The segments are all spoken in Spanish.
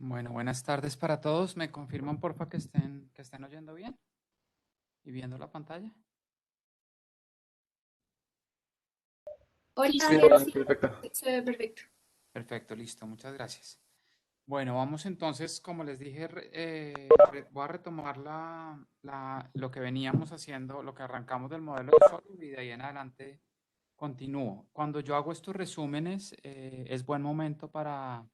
Bueno, buenas tardes para todos. ¿Me confirman, porfa, que estén oyendo bien y viendo la pantalla? Hola, Sí, sí, perfecto. se ve perfecto. Perfecto, listo, muchas gracias. Bueno, vamos entonces, como les dije, voy a retomar lo que veníamos haciendo, lo que arrancamos del modelo de Solve y de ahí en adelante continúo. Cuando yo hago estos resúmenes, es buen momento para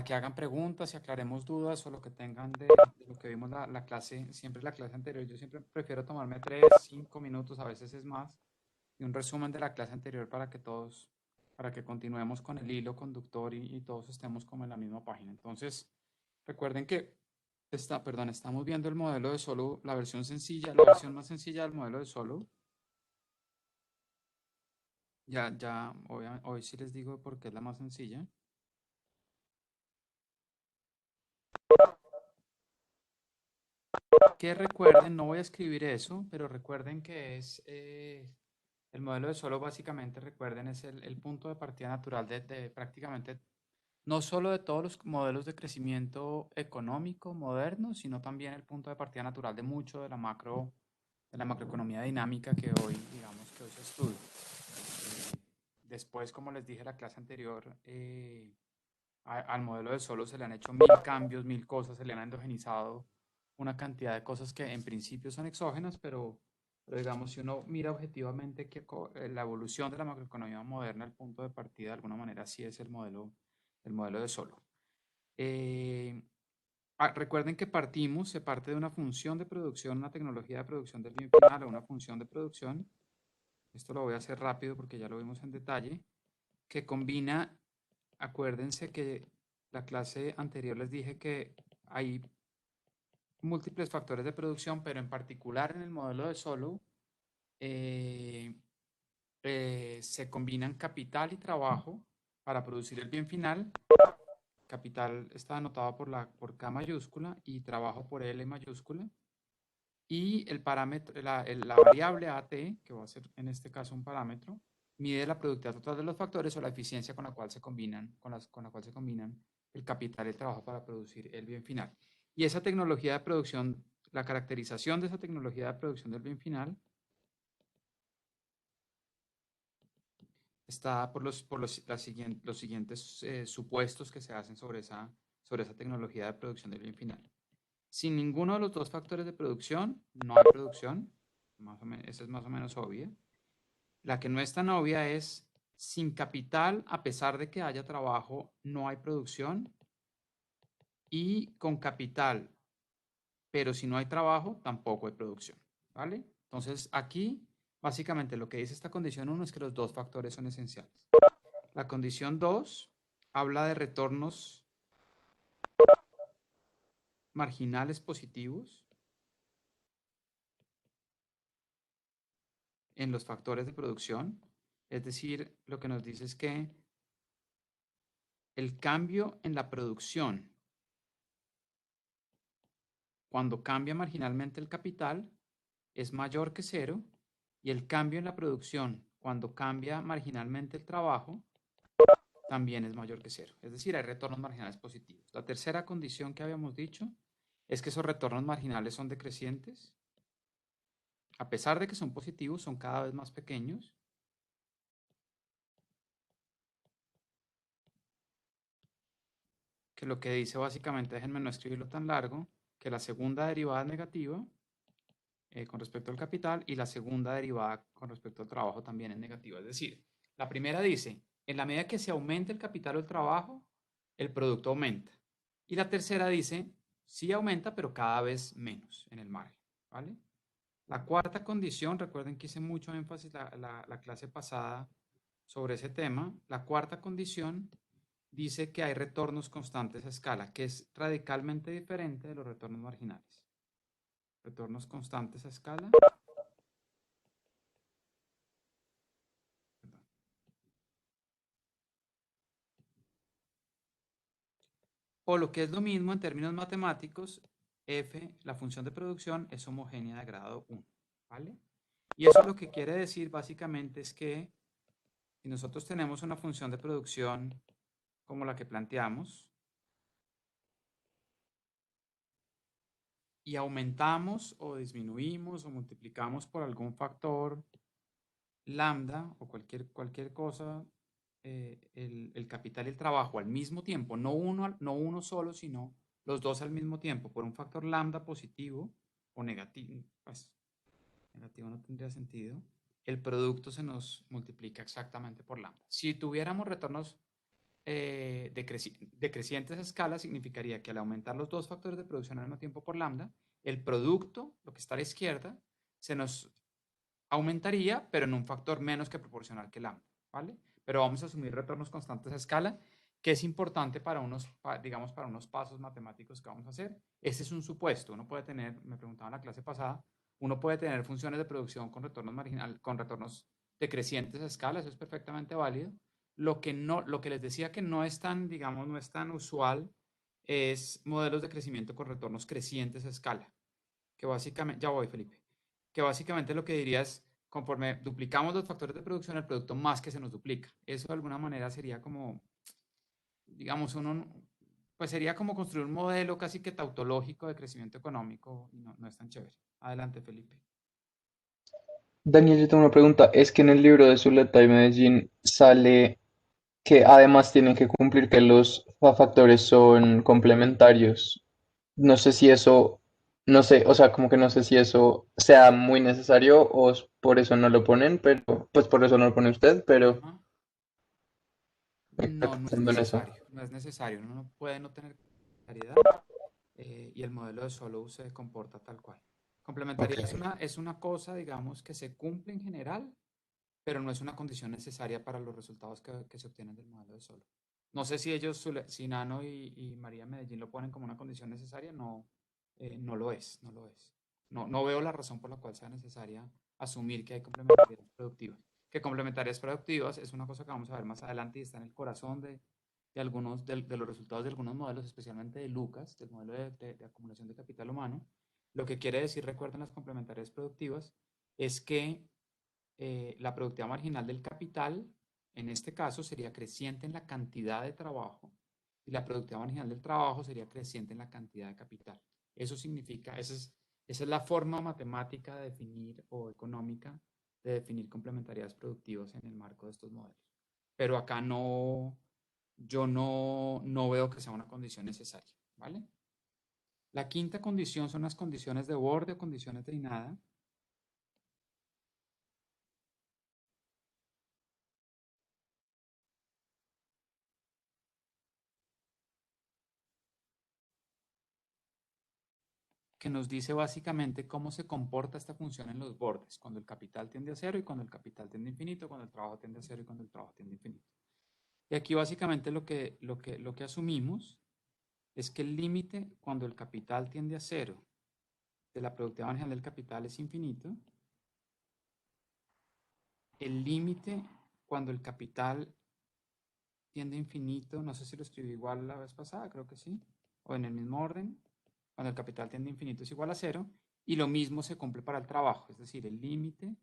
que hagan preguntas y aclaremos dudas o lo que tengan de lo que vimos la clase, siempre la clase anterior. Yo siempre prefiero tomarme 3, 5 minutos, a veces es más, y un resumen de la clase anterior para que continuemos con el hilo conductor y todos estemos como en la misma página. Entonces, recuerden que estamos viendo el modelo de Solo, la versión sencilla, la versión más sencilla del modelo de Solo. Ya, hoy sí les digo por qué es la más sencilla. Que recuerden, no voy a escribir eso, pero recuerden que es el modelo de Solo, básicamente, recuerden, es el punto de partida natural de prácticamente, no solo de todos los modelos de crecimiento económico modernos, sino también el punto de partida natural de mucho de la macroeconomía dinámica que hoy, digamos, que hoy se estudia. Después, como les dije en la clase anterior, al modelo de Solo se le han hecho 1000 cambios, 1000 cosas, se le han endogenizado una cantidad de cosas que en principio son exógenas, pero digamos, si uno mira objetivamente la evolución de la macroeconomía moderna, el punto de partida de alguna manera sí es el modelo de Solo. Recuerden que se parte de una función de producción, una tecnología de producción del bien final o una función de producción. Esto lo voy a hacer rápido porque ya lo vimos en detalle, que combina. Acuérdense que la clase anterior les dije que hay múltiples factores de producción, pero en particular en el modelo de Solo eh, se combinan capital y trabajo para producir el bien final. Capital está anotado por K mayúscula y trabajo por L mayúscula. Y el parámetro, la variable AT, que va a ser en este caso un parámetro, mide la productividad total de los factores o la eficiencia con la cual se combinan, con la cual se combinan el capital y el trabajo para producir el bien final. Y esa tecnología de producción, la caracterización de esa tecnología de producción del bien final está los siguientes supuestos que se hacen sobre esa tecnología de producción del bien final. Sin ninguno de los dos factores de producción, no hay producción. Esa es más o menos obvia. La que no es tan obvia es, sin capital, a pesar de que haya trabajo, no hay producción. Y con capital, pero si no hay trabajo, tampoco hay producción. ¿Vale? Entonces, aquí, básicamente, lo que dice esta condición 1 es que los dos factores son esenciales. La condición 2 habla de retornos marginales positivos en los factores de producción. Es decir, lo que nos dice es que el cambio en la producción, cuando cambia marginalmente el capital, es mayor que cero, y el cambio en la producción, cuando cambia marginalmente el trabajo, también es mayor que cero. Es decir, hay retornos marginales positivos. La tercera condición que habíamos dicho es que esos retornos marginales son decrecientes. A pesar de que son positivos, son cada vez más pequeños. Que lo que dice básicamente, déjenme no escribirlo tan largo, que la segunda derivada es negativa con respecto al capital y la segunda derivada con respecto al trabajo también es negativa. Es decir, la primera dice, en la medida que se aumenta el capital o el trabajo, el producto aumenta. Y la tercera dice, sí aumenta, pero cada vez menos en el margen. ¿Vale? La cuarta condición, recuerden que hice mucho énfasis la clase pasada sobre ese tema. La cuarta condición dice que hay retornos constantes a escala, que es radicalmente diferente de los retornos marginales. Retornos constantes a escala. O lo que es lo mismo en términos matemáticos, f, la función de producción, es homogénea de grado 1, ¿vale? Y eso lo que quiere decir básicamente es que si nosotros tenemos una función de producción como la que planteamos y aumentamos o disminuimos o multiplicamos por algún factor lambda o cualquier cosa, el capital y el trabajo al mismo tiempo, no uno solo, sino los dos al mismo tiempo, por un factor lambda positivo o negativo, pues negativo no tendría sentido, el producto se nos multiplica exactamente por lambda. Si tuviéramos retornos decrecientes a escala, significaría que al aumentar los dos factores de producción al mismo tiempo por lambda, el producto, lo que está a la izquierda, se nos aumentaría, pero en un factor menos que proporcional que lambda, ¿vale? Pero vamos a asumir retornos constantes a escala, que es importante para digamos, para unos pasos matemáticos que vamos a hacer. Ese es un supuesto. Uno puede tener, me preguntaba en la clase pasada, uno puede tener funciones de producción con retornos con retornos decrecientes a escala, eso es perfectamente válido. Lo que les decía que no es tan, digamos, no es tan usual es modelos de crecimiento con retornos crecientes a escala, que básicamente, ya voy, Felipe, que básicamente lo que diría es, conforme duplicamos los factores de producción, el producto más que se nos duplica. Eso de alguna manera sería como, digamos, pues sería como construir un modelo casi que tautológico de crecimiento económico y no es tan chévere. Adelante, Felipe. Daniel, yo tengo una pregunta. Es que en el libro de Zuleta y Medellín sale que además tienen que cumplir que los factores son complementarios. No sé si eso, no sé, o sea, como que no sé si eso sea muy necesario o por eso no lo ponen, pero pues por eso no lo pone usted, pero Ajá. está No, no es pensando en eso. necesario, no es necesario. Uno no puede no tener complementariedad y el modelo de Solow se comporta tal cual. Ok. Complementariedad es una cosa, digamos, que se cumple en general, pero no es una condición necesaria para los resultados que se obtienen del modelo de Solow. No sé si ellos, si Nano y María Medellín lo ponen como una condición necesaria, no, no lo es, no lo es. No veo la razón por la cual sea necesaria asumir que hay complementariedades productivas. Que complementariedades productivas es una cosa que vamos a ver más adelante y está en el corazón de los resultados de algunos modelos, especialmente de Lucas, del modelo de acumulación de capital humano. Lo que quiere decir, recuerden las complementariedades productivas, es que la productividad marginal del capital, en este caso, sería creciente en la cantidad de trabajo y la productividad marginal del trabajo sería creciente en la cantidad de capital. Eso significa, esa es la forma matemática de definir o económica de definir complementariedades productivas en el marco de estos modelos. Pero acá yo no veo que sea una condición necesaria, ¿vale? La quinta condición son las condiciones de borde o condiciones de nada. Que nos dice básicamente cómo se comporta esta función en los bordes, cuando el capital tiende a cero y cuando el capital tiende a infinito, cuando el trabajo tiende a cero y cuando el trabajo tiende a infinito. Y aquí básicamente lo que asumimos es que el límite cuando el capital tiende a cero de la productividad marginal del capital es infinito. El límite cuando el capital tiende a infinito, no sé si lo escribí igual la vez pasada, creo que sí, o en el mismo orden, cuando el capital tiende a infinito es igual a cero, y lo mismo se cumple para el trabajo, es decir, el límite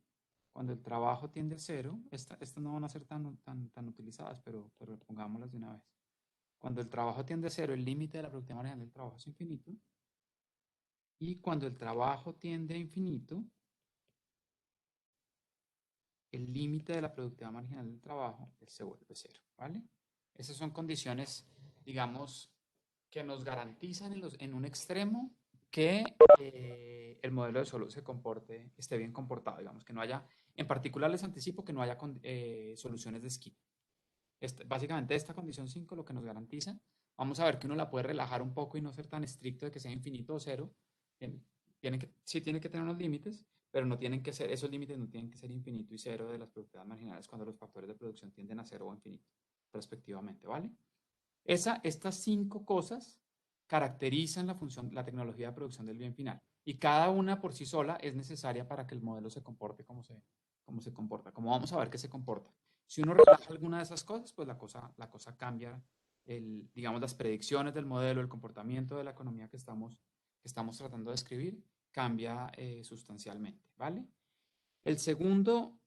cuando el trabajo tiende a cero, estas no van a ser tan utilizadas, pero pongámoslas de una vez. Cuando el trabajo tiende a cero, el límite de la productividad marginal del trabajo es infinito, y cuando el trabajo tiende a infinito, el límite de la productividad marginal del trabajo se vuelve cero, ¿vale? Esas son condiciones, digamos, que nos garantizan en un extremo que el modelo de Solow esté bien comportado, digamos, que no haya, en particular les anticipo que no haya soluciones de esquina. Básicamente esta condición 5 lo que nos garantiza, vamos a ver que uno la puede relajar un poco y no ser tan estricto de que sea infinito o cero, Sí tiene que tener unos límites, pero no tienen que ser, esos límites no tienen que ser infinito y cero de las productividades marginales cuando los factores de producción tienden a cero o infinito, respectivamente, ¿vale? Estas 5 cosas caracterizan la tecnología de producción del bien final y cada una por sí sola es necesaria para que el modelo se comporte como se comporta, como vamos a ver que se comporta. Si uno relaja alguna de esas cosas, pues la cosa cambia, digamos, las predicciones del modelo, el comportamiento de la economía que estamos tratando de describir, cambia sustancialmente, ¿vale? El segundo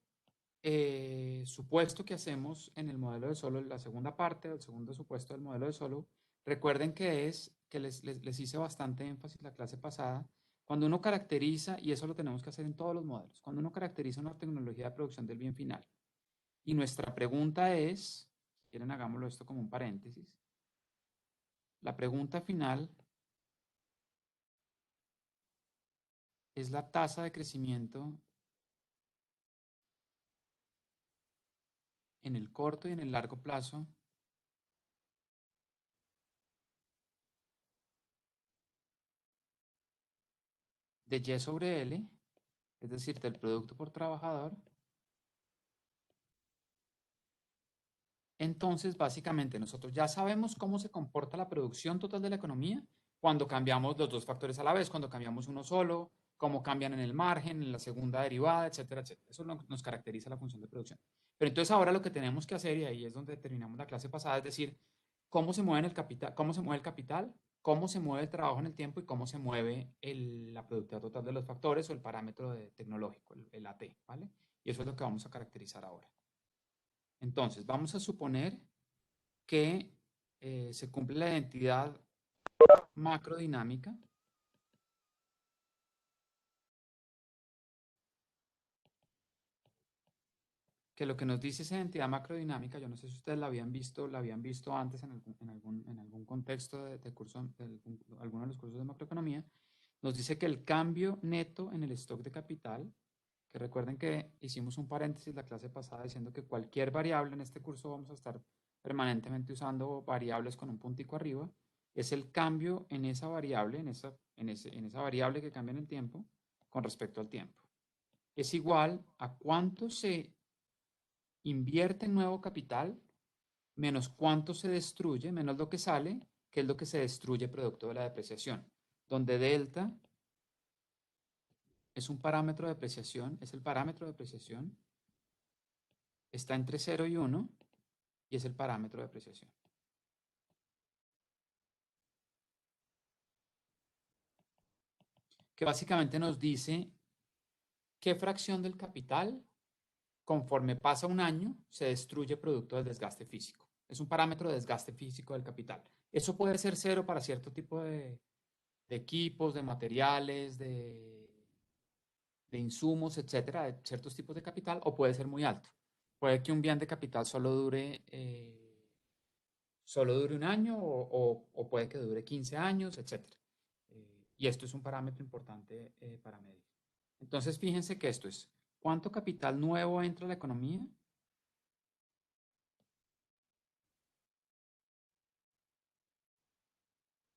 supuesto que hacemos en el modelo de Solow, la segunda parte del segundo supuesto del modelo de Solow, recuerden que les hice bastante énfasis la clase pasada, cuando uno caracteriza, y eso lo tenemos que hacer en todos los modelos, cuando uno caracteriza una tecnología de producción del bien final, y nuestra pregunta es, si quieren hagámoslo esto como un paréntesis, la pregunta final es la tasa de crecimiento en el corto y en el largo plazo de Y sobre L, es decir, del producto por trabajador. Entonces, básicamente, nosotros ya sabemos cómo se comporta la producción total de la economía cuando cambiamos los dos factores a la vez, cuando cambiamos uno solo, cómo cambian en el margen, en la segunda derivada, etcétera, etcétera. Eso nos caracteriza la función de producción. Pero entonces ahora lo que tenemos que hacer, y ahí es donde terminamos la clase pasada, es decir, cómo se mueve el capital, cómo se mueve el trabajo en el tiempo y cómo se mueve la productividad total de los factores o el parámetro tecnológico, el AT, ¿vale? Y eso es lo que vamos a caracterizar ahora. Entonces, vamos a suponer que se cumple la identidad macrodinámica que lo que nos dice esa identidad macrodinámica, yo no sé si ustedes la habían visto antes en algún contexto de curso, alguno de los cursos de macroeconomía, nos dice que el cambio neto en el stock de capital, que recuerden que hicimos un paréntesis la clase pasada diciendo que cualquier variable en este curso vamos a estar permanentemente usando variables con un puntico arriba, es el cambio en esa variable, en esa variable que cambia en el tiempo con respecto al tiempo. Es igual a cuánto se invierte en nuevo capital menos cuánto se destruye, menos lo que sale, que es lo que se destruye producto de la depreciación, donde delta es un parámetro de depreciación, es el parámetro de depreciación, está entre 0 y 1 y es el parámetro de depreciación. Que básicamente nos dice qué fracción del capital, conforme pasa un año, se destruye producto del desgaste físico. Es un parámetro de desgaste físico del capital. Eso puede ser cero para cierto tipo de equipos, de materiales, de insumos, etcétera, de ciertos tipos de capital, o puede ser muy alto. Puede que un bien de capital solo dure un año o puede que dure 15 años, etcétera. Y esto es un parámetro importante para medir. Entonces, fíjense que esto es, ¿cuánto capital nuevo entra a la economía?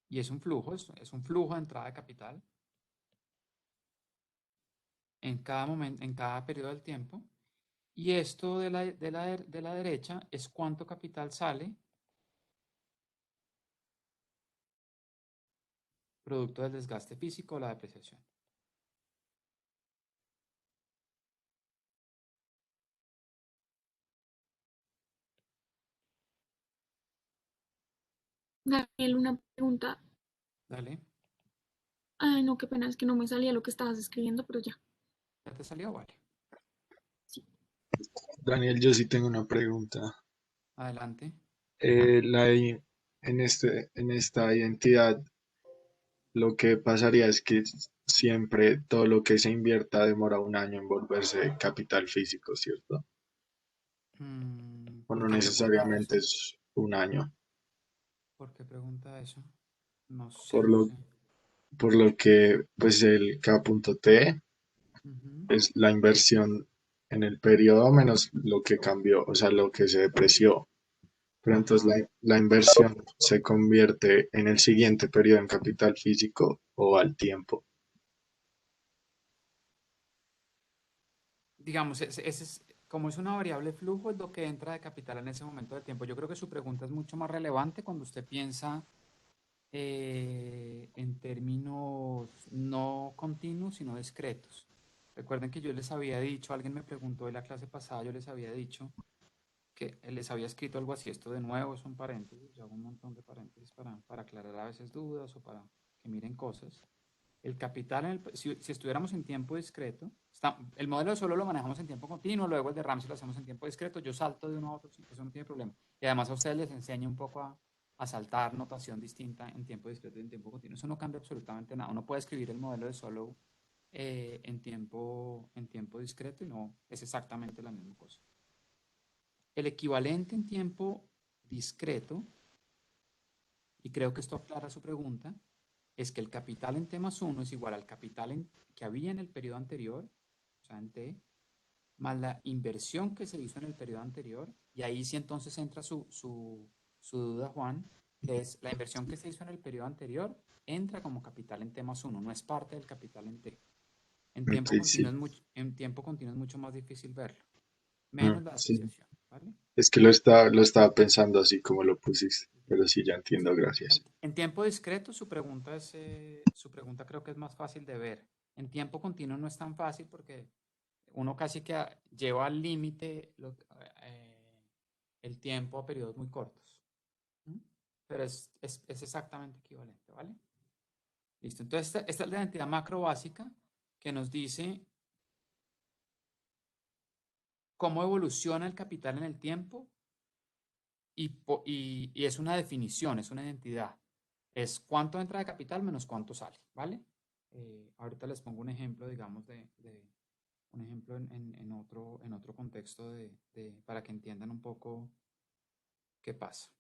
Y es un flujo de entrada de capital en cada momento, en cada periodo del tiempo. Y esto de la derecha es cuánto capital sale producto del desgaste físico o la depreciación. Daniel, una pregunta. Dale, Ay, no, qué pena, es que no me salía lo que estabas escribiendo, pero ya. ¿ya te salió? Vale. Sí. Daniel, yo sí tengo una pregunta. Adelante. En esta identidad, lo que pasaría es que siempre todo lo que se invierta demora un año en volverse capital físico, ¿cierto? O ¿Por no qué pregunta necesariamente eso? es un año. ¿Por qué pregunta eso? No sé, Por no lo, sé. por lo que, pues el K.T Ujú. es la inversión en el periodo menos lo que cambió, o sea, lo que se depreció. Pero entonces Ajá. la inversión se convierte en el siguiente periodo en capital físico o al tiempo. digamos, como es una variable flujo, es lo que entra de capital en ese momento del tiempo. Yo creo que su pregunta es mucho más relevante cuando usted piensa en términos no continuos, sino discretos. Recuerden que yo les había dicho, alguien me preguntó en la clase pasada, yo les había dicho que les había escrito algo así, esto de nuevo es un paréntesis, yo hago un montón de paréntesis para aclarar a veces dudas o para que miren cosas. El capital, si estuviéramos en tiempo discreto, el modelo de solo lo manejamos en tiempo continuo, luego el de Ramsey lo hacemos en tiempo discreto, yo salto de uno a otro, eso no tiene problema. Y además a ustedes les enseño un poco a saltar notación distinta en tiempo discreto y en tiempo continuo. Eso no cambia absolutamente nada. Uno puede escribir el modelo de solo en tiempo discreto y no es exactamente la misma cosa. El equivalente en tiempo discreto, y creo que esto aclara su pregunta, es que el capital en T más 1 es igual al capital que había en el periodo anterior, o sea, en T, más la inversión que se hizo en el periodo anterior, y ahí sí entonces entra su duda, Juan, que es la inversión que se hizo en el periodo anterior entra como capital en T más 1, no es parte del capital en T. En tiempo Ok, continuo sí. en tiempo continuo es mucho más difícil verlo, Ah, menos la sí. depreciación, ¿vale? Es que lo estaba pensando así como lo pusiste, pero sí, ya entiendo, Sí. gracias. En tiempo discreto, su pregunta creo que es más fácil de ver. En tiempo continuo no es tan fácil porque uno casi que lleva al límite el tiempo a periodos muy cortos. ¿Mm? Pero es exactamente equivalente, ¿vale? Listo. Entonces, esta es la identidad macro básica que nos dice cómo evoluciona el capital en el tiempo y es una definición, es una identidad. Es cuánto entra de capital menos cuánto sale, ¿vale? Ahorita les pongo un ejemplo, digamos, un ejemplo en otro contexto para que entiendan un poco qué pasa.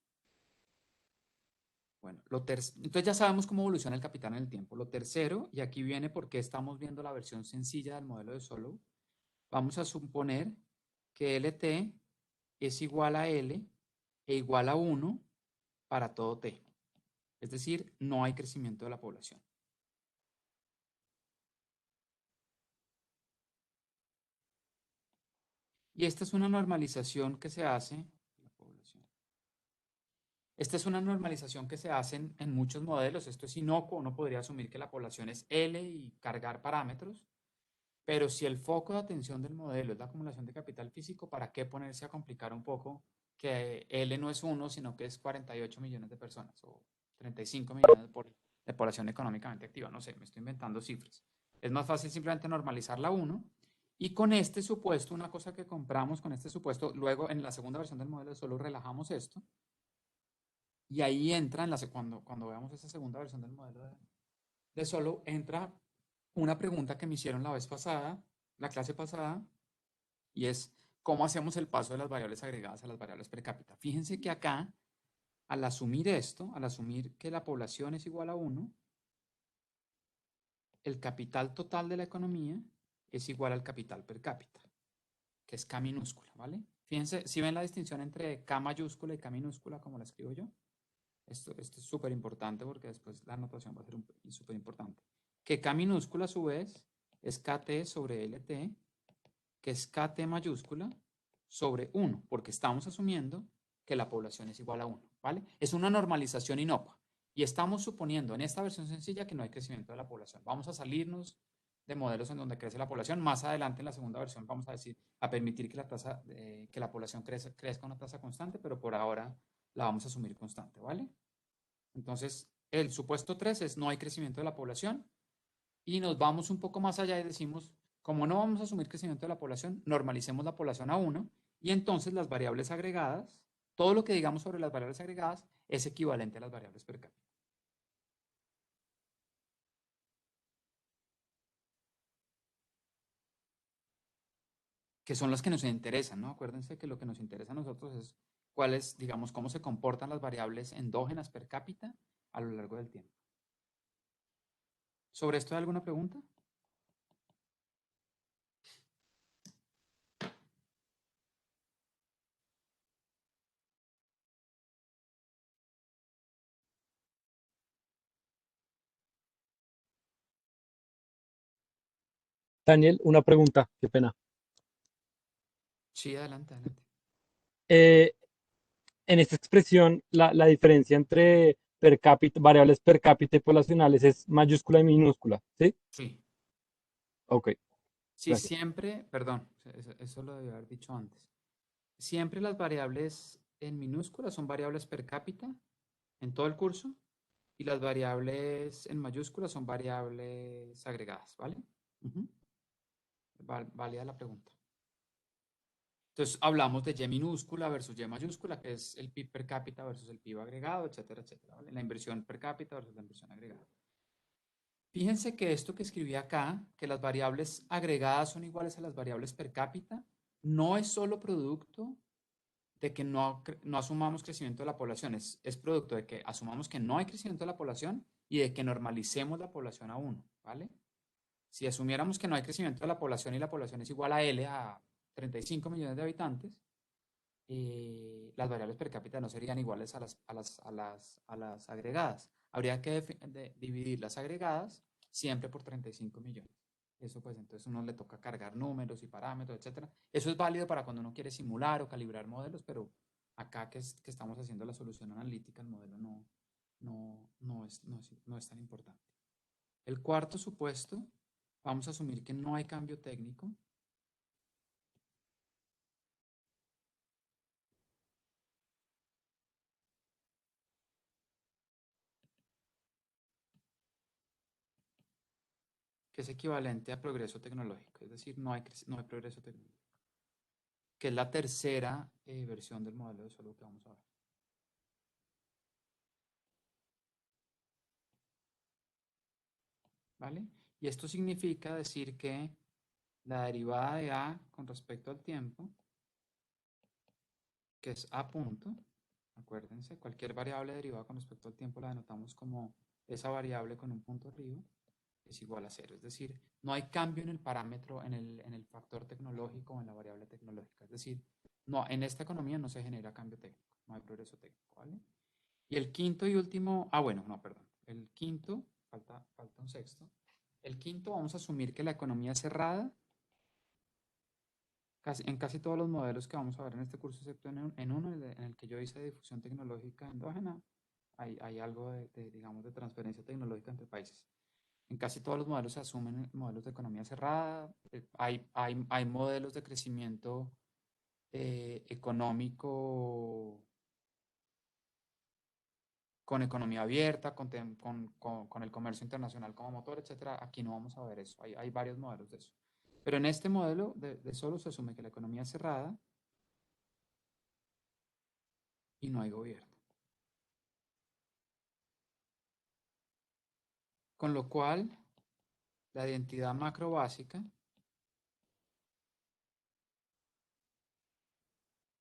Bueno, entonces ya sabemos cómo evoluciona el capital en el tiempo. Lo tercero, y aquí viene porque estamos viendo la versión sencilla del modelo de Solow, vamos a suponer que LT es igual a L e igual a 1 para todo T. Es decir, no hay crecimiento de la población. Y esta es una normalización que se hace, la población. Esta es una normalización que se hace en muchos modelos. Esto es inocuo, uno podría asumir que la población es L y cargar parámetros, pero si el foco de atención del modelo es la acumulación de capital físico, ¿para qué ponerse a complicar un poco que L no es 1, sino que es 48 millones de personas o 35 millones de población económicamente activa? No sé, me estoy inventando cifras. Es más fácil simplemente normalizar la 1 y con este supuesto, una cosa que compramos con este supuesto, luego en la segunda versión del modelo solo relajamos esto y ahí entra, cuando veamos esa segunda versión del modelo de solo, entra una pregunta que me hicieron la vez pasada, la clase pasada, y es cómo hacemos el paso de las variables agregadas a las variables per cápita. Fíjense que acá, al asumir esto, al asumir que la población es igual a 1, el capital total de la economía es igual al capital per cápita, que es K minúscula, ¿vale? Fíjense, si ven la distinción entre K mayúscula y K minúscula, como la escribo yo, esto es súper importante porque después la anotación va a ser súper importante. Que K minúscula a su vez es KT sobre LT, que es KT mayúscula sobre 1, porque estamos asumiendo que la población es igual a 1, ¿vale? Es una normalización inocua. Y estamos suponiendo en esta versión sencilla que no hay crecimiento de la población. Vamos a salirnos de modelos en donde crece la población. Más adelante en la segunda versión vamos a permitir que que la población crezca a una tasa constante, pero por ahora la vamos a asumir constante, ¿vale? Entonces, el supuesto 3 es no hay crecimiento de la población y nos vamos un poco más allá y decimos, como no vamos a asumir crecimiento de la población, normalicemos la población a 1 y entonces las variables agregadas, todo lo que digamos sobre las variables agregadas es equivalente a las variables per cápita. Que son las que nos interesan, ¿no? Acuérdense que lo que nos interesa a nosotros es cuáles, digamos, cómo se comportan las variables endógenas per cápita a lo largo del tiempo. ¿Sobre esto hay alguna pregunta? Daniel, una pregunta, qué pena. Sí, adelante, adelante. Eh, en esta expresión, la diferencia entre per cápita, variables per cápita y poblacionales es mayúscula y minúscula, ¿sí? Sí. Ok, Sí, gracias. siempre, perdón, eso lo debí haber dicho antes. Siempre las variables en minúsculas son variables per cápita en todo el curso y las variables en mayúsculas son variables agregadas, ¿vale? Ujú. Válida la pregunta. Entonces hablamos de Y minúscula versus Y mayúscula, que es el PIB per cápita versus el PIB agregado, etcétera, etcétera, ¿vale? La inversión per cápita versus la inversión agregada. Fíjense que esto que escribí acá, que las variables agregadas son iguales a las variables per cápita, no es solo producto de que no asumamos crecimiento de la población, es producto de que asumamos que no hay crecimiento de la población y de que normalicemos la población a 1, ¿vale? Si asumiéramos que no hay crecimiento de la población y la población es igual a L, a 35 millones de habitantes, las variables per cápita no serían iguales a las agregadas. Habría que dividir las agregadas siempre por 35 millones. Eso pues entonces uno le toca cargar números y parámetros, etcétera. Eso es válido para cuando uno quiere simular o calibrar modelos, pero acá que estamos haciendo la solución analítica, el modelo no es tan importante. El cuarto supuesto, vamos a asumir que no hay cambio técnico. Que es equivalente a progreso tecnológico, es decir, no hay progreso tecnológico, que es la tercera versión del modelo de Solow que vamos a ver. ¿Vale? Y esto significa decir que la derivada de A con respecto al tiempo, que es A punto, acuérdense, cualquier variable derivada con respecto al tiempo la denotamos como esa variable con un punto arriba, es igual a 0. Es decir, no hay cambio en el parámetro, en el factor tecnológico o en la variable tecnológica. Es decir, no, en esta economía no se genera cambio técnico, no hay progreso técnico, ¿vale? Y el quinto y último, bueno, no, perdón. El quinto, falta un sexto. El quinto, vamos a asumir que la economía es cerrada. En casi todos los modelos que vamos a ver en este curso, excepto en uno, en el que yo hice de difusión tecnológica endógena, hay algo digamos, de transferencia tecnológica entre países. En casi todos los modelos se asumen modelos de economía cerrada. Hay modelos de crecimiento económico con economía abierta, con el comercio internacional como motor, etcétera. Aquí no vamos a ver eso. Hay varios modelos de eso. Pero en este modelo de solo se asume que la economía es cerrada y no hay gobierno. Con lo cual, la identidad macro básica,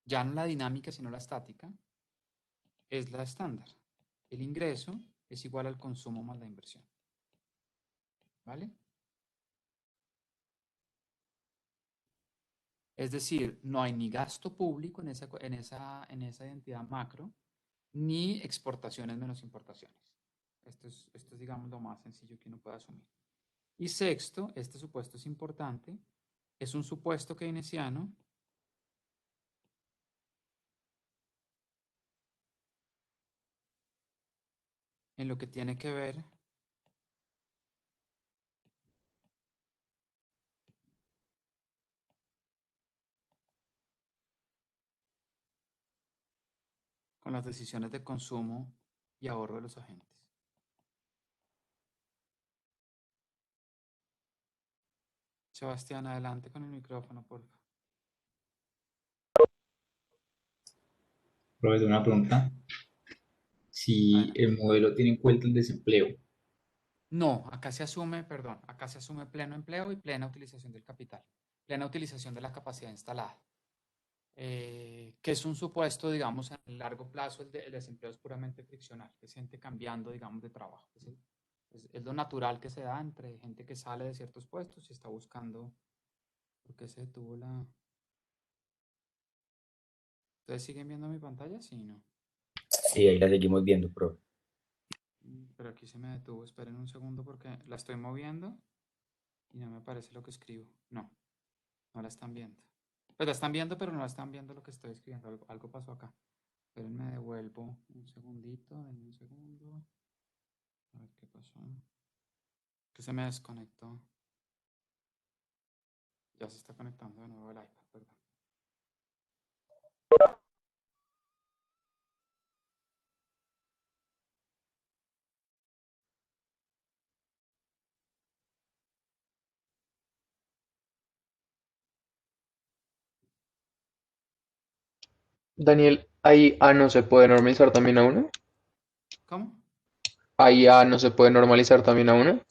ya no la dinámica, sino la estática, es la estándar. El ingreso es igual al consumo más la inversión. ¿Vale? Es decir, no hay ni gasto público en esa identidad macro, ni exportaciones menos importaciones. Esto es, digamos, lo más sencillo que uno puede asumir. Y sexto, este supuesto es importante, es un supuesto keynesiano en lo que tiene que ver con las decisiones de consumo y ahorro de los agentes. Sebastián, adelante con el micrófono, por favor. Profesor, una pregunta. Si Adelante. el modelo tiene en cuenta el desempleo, No, acá se asume, perdón, acá se asume pleno empleo y plena utilización del capital, plena utilización de la capacidad instalada, que es un supuesto, digamos, a largo plazo el desempleo es puramente friccional, que es gente cambiando, digamos, de trabajo. Es lo natural que se da entre gente que sale de ciertos puestos y está buscando, porque se detuvo la... ¿Ustedes siguen viendo mi pantalla? Sí, no. sí, ahí la seguimos viendo, profe. Pero aquí se me detuvo, esperen un segundo porque la estoy moviendo y no me aparece lo que escribo. No, no la están viendo. Pues la están viendo, pero no están viendo lo que estoy escribiendo. Algo pasó acá. Espérenme, devuelvo un segundito, denme un segundo. A ver qué pasó. Que se me desconectó. Ya se está conectando de nuevo el iPad, perdón. Daniel, ahí A no se puede normalizar también a uno. ¿Cómo? Ahí A no se puede normalizar también a uno.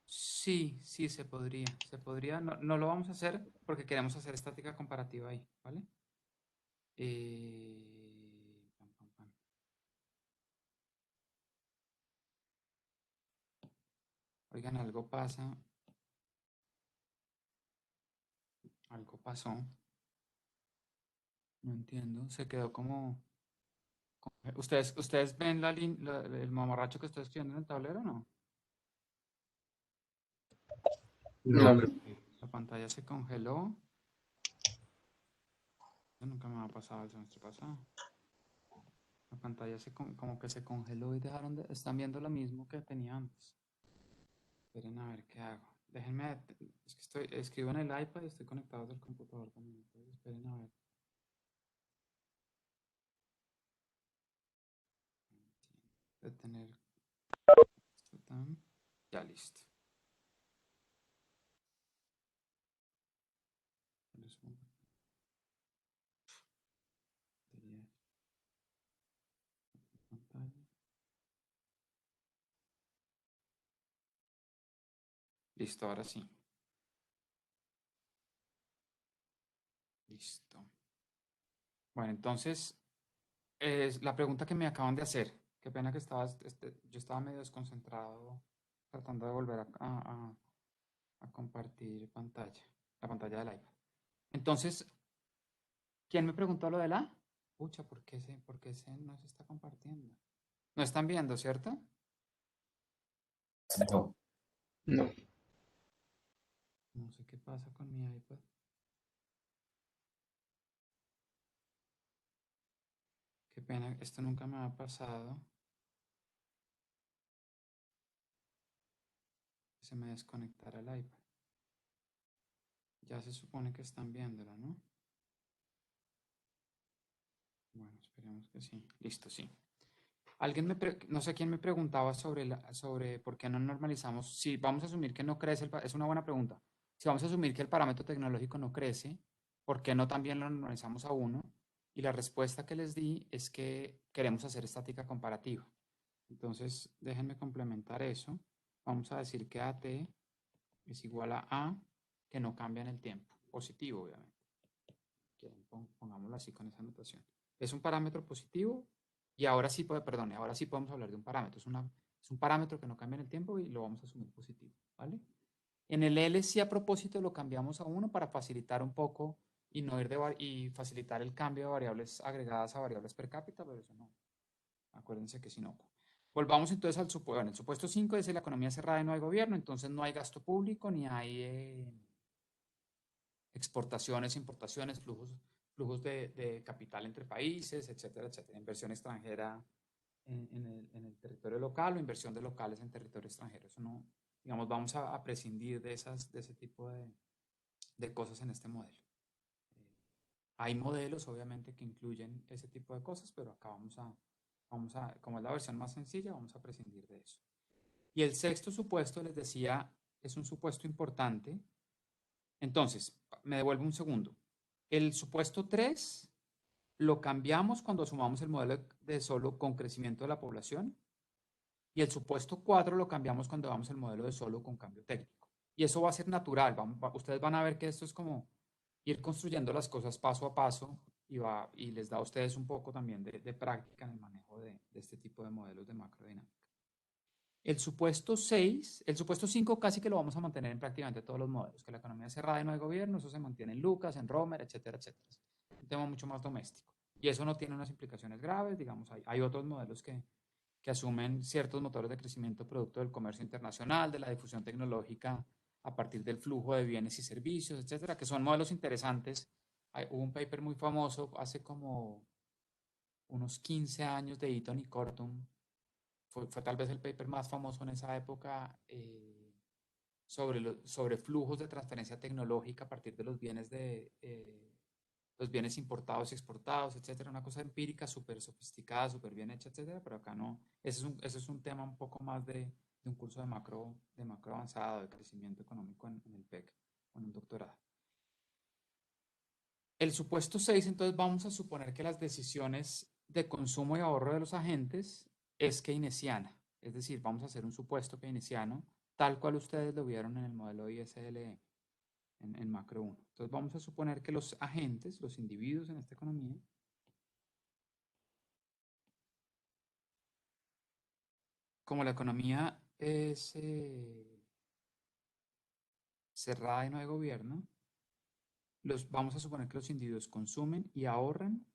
Sí, sí, se podría. Se podría. No, no lo vamos a hacer porque queremos hacer estática comparativa ahí, ¿vale? Pam, pam, pam. Oigan, algo pasa. Algo pasó. No entiendo. Se quedó como. ¿Ustedes ven el mamarracho que estoy escribiendo en el tablero o no? No, No. profe. La pantalla se congeló. Eso nunca me ha pasado el semestre pasado. La pantalla como que se congeló y están viendo lo mismo que tenía antes. Esperen a ver qué hago. Déjenme, es que escribo en el iPad y estoy conectado al computador también. Entonces esperen a ver. Detener esto ya listo. Pantalla. Listo, ahora sí. Listo. Bueno, entonces, es la pregunta que me acaban de hacer. Qué pena que yo estaba medio desconcentrado tratando de volver a compartir pantalla, la pantalla del iPad. Entonces, ¿quién me preguntó lo de la? Pucha, ¿por qué no se está compartiendo? ¿No están viendo, cierto? No. No. No sé qué pasa con mi iPad. Qué pena, esto nunca me ha pasado. Que se me desconectara el iPad. Ya se supone que están viéndolo, ¿no? Bueno, esperemos que sí. Listo, sí. No sé quién me preguntaba sobre por qué no normalizamos. Si vamos a asumir que no crece, es una buena pregunta. Si vamos a asumir que el parámetro tecnológico no crece, ¿por qué no también lo normalizamos a 1? Y la respuesta que les di es que queremos hacer estática comparativa. Entonces, déjenme complementar eso. Vamos a decir que AT es igual a que no cambia en el tiempo. Positivo, obviamente. Pongámoslo así con esa notación. Es un parámetro positivo y ahora sí, ahora sí podemos hablar de un parámetro. Es un parámetro que no cambia en el tiempo y lo vamos a asumir positivo, ¿vale? En el L sí a propósito lo cambiamos a 1 para facilitar un poco y, no ir y facilitar el cambio de variables agregadas a variables per cápita, pero eso no. Acuérdense que es inocuo. Volvamos entonces al supuesto. Bueno, el supuesto 5 dice la economía cerrada y no hay gobierno, entonces no hay gasto público ni hay exportaciones, importaciones, flujos de capital entre países, etcétera, etcétera. Inversión extranjera en el territorio local o inversión de locales en territorio extranjero. Eso no, digamos, vamos a prescindir de ese tipo de cosas en este modelo. Hay modelos, obviamente, que incluyen ese tipo de cosas, pero acá como es la versión más sencilla, vamos a prescindir de eso. Y el sexto supuesto, les decía, es un supuesto importante. Entonces, me devuelvo un segundo. El supuesto 3 lo cambiamos cuando sumamos el modelo de solo con crecimiento de la población y el supuesto 4 lo cambiamos cuando damos el modelo de solo con cambio técnico. Y eso va a ser natural. Ustedes van a ver que esto es como ir construyendo las cosas paso a paso y les da a ustedes un poco también de práctica en el manejo de este tipo de modelos de macrodinámica. El supuesto 6, el supuesto 5 casi que lo vamos a mantener en prácticamente todos los modelos, que la economía es cerrada y no hay gobierno, eso se mantiene en Lucas, en Romer, etcétera, etcétera. Un tema mucho más doméstico. Y eso no tiene unas implicaciones graves, digamos, hay otros modelos que asumen ciertos motores de crecimiento producto del comercio internacional, de la difusión tecnológica a partir del flujo de bienes y servicios, etcétera, que son modelos interesantes. Hubo un paper muy famoso hace como unos 15 años de Eaton y Cortum. Fue tal vez el paper más famoso en esa época sobre flujos de transferencia tecnológica a partir de los bienes importados y exportados, etcétera. Una cosa empírica súper sofisticada, súper bien hecha, etcétera, pero acá no. Ese es un tema un poco más de un curso de macro avanzado, de crecimiento económico en el PEC, con un doctorado. El supuesto 6, entonces vamos a suponer que las decisiones de consumo y ahorro de los agentes es keynesiana. Es decir, vamos a hacer un supuesto keynesiano, tal cual ustedes lo vieron en el modelo ISLE, en macro 1. Entonces vamos a suponer que los agentes, los individuos en esta economía, como la economía es cerrada y no hay gobierno, vamos a suponer que los individuos consumen y ahorran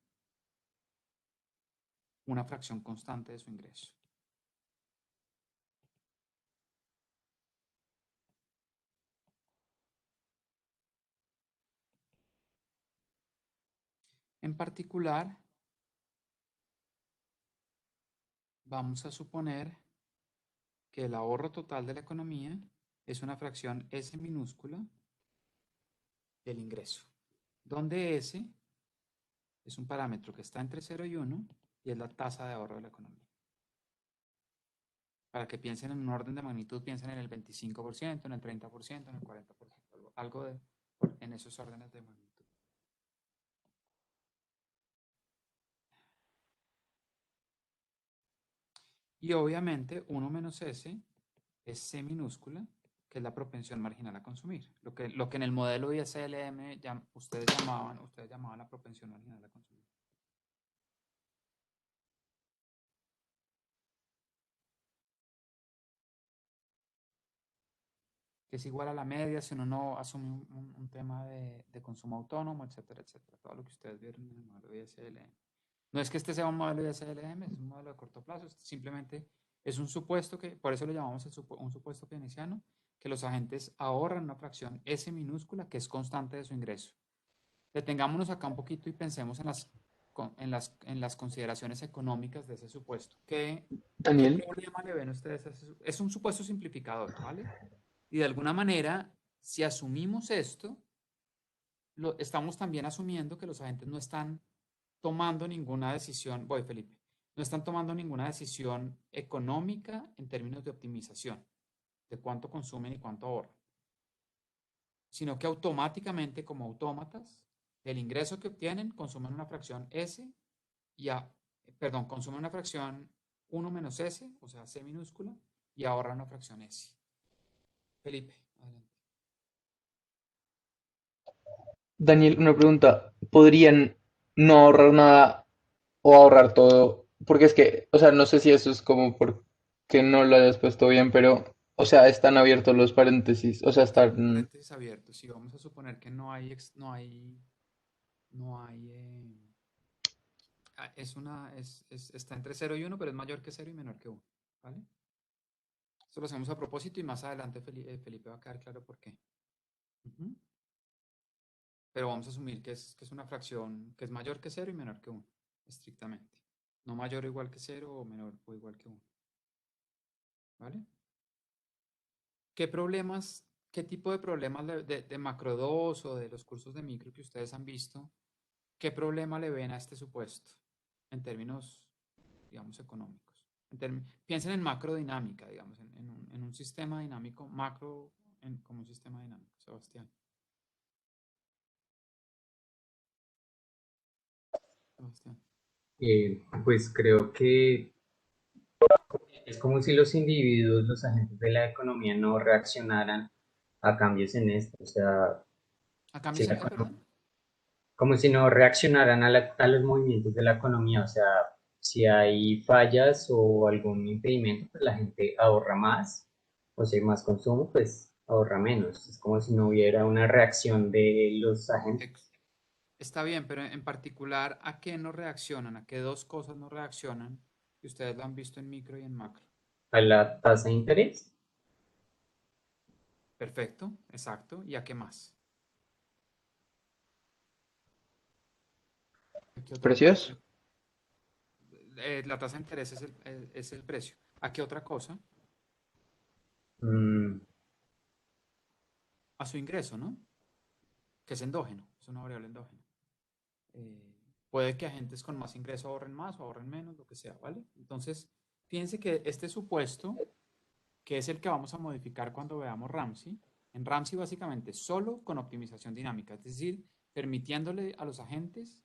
una fracción constante de su ingreso. En particular, vamos a suponer que el ahorro total de la economía es una fracción S minúscula del ingreso, donde S es un parámetro que está entre 0 y 1 y es la tasa de ahorro de la economía. Para que piensen en un orden de magnitud, piensen en el 25%, en el 30%, en el 40%, algo en esos órdenes de magnitud. Y obviamente 1 menos S es C minúscula, que es la propensión marginal a consumir. Lo que en el modelo ISLM ustedes llamaban la propensión marginal a consumir. Que es igual a la media si uno no asume un tema de consumo autónomo, etcétera, etcétera. Todo lo que ustedes vieron en el modelo ISLM. No es que este sea un modelo ISLM, es un modelo de corto plazo, simplemente es un supuesto por eso lo llamamos un supuesto keynesiano, que los agentes ahorran una fracción S minúscula que es constante de su ingreso. Detengámonos acá un poquito y pensemos en las consideraciones económicas de ese supuesto. ¿Qué Daniel, problema le ven ustedes a ese? Es un supuesto simplificador, ¿vale? Y de alguna manera, si asumimos esto, estamos también asumiendo que los agentes no están tomando ninguna decisión, Felipe, no están tomando ninguna decisión económica en términos de optimización, de cuánto consumen y cuánto ahorran, sino que automáticamente, como autómatas, el ingreso que obtienen consumen una fracción S consumen una fracción 1 menos S, o sea, C minúscula, y ahorran una fracción S. Felipe, adelante. Daniel, una pregunta. ¿Podrían no ahorrar nada o ahorrar todo? Porque es que, o sea, no sé si eso es como porque no lo hayas puesto bien, pero, o sea, están abiertos los paréntesis, o sea, Están los están... paréntesis abiertos. Si vamos a suponer que no hay, está entre 0 y 1, pero es mayor que 0 y menor que 1, ¿vale? Esto lo hacemos a propósito y más adelante Felipe va a quedar claro por qué. Ujú. Pero vamos a asumir que es una fracción que es mayor que 0 y menor que 1, estrictamente. No mayor o igual que 0 o menor o igual que 1, ¿vale? ¿Qué tipo de problemas de macro 2 o de los cursos de micro que ustedes han visto, qué problema le ven a este supuesto en términos, digamos, económicos? Piensen en macrodinámica, digamos, en un sistema dinámico, macro como un sistema dinámico, Sebastián. Sebastián. Pues creo que es como si los individuos, los agentes de la economía no reaccionaran a cambios en esto. O sea, ¿A si cambios en la qué, perdón? como si no reaccionaran a los movimientos de la economía. O sea, si hay fallas o algún impedimento, pues la gente ahorra más, o si hay más consumo, pues ahorra menos. Es como si no hubiera una reacción de los agentes Está bien, pero en particular, ¿a qué no reaccionan? ¿A qué dos cosas no reaccionan? Que ustedes lo han visto en micro y en macro. a la tasa de interés. Perfecto, exacto. ¿Y a qué más? ¿A qué otra ¿Precios? cosa? La tasa de interés es el precio. ¿A qué otra cosa? Mm, A su ingreso, ¿no? Que es endógeno, es una variable endógena. Eh, Puede que agentes con más ingreso ahorren más o ahorren menos, lo que sea, ¿vale? Entonces, fíjense que este supuesto, que es el que vamos a modificar cuando veamos Ramsey, en Ramsey básicamente solo con optimización dinámica, es decir, permitiéndole a los agentes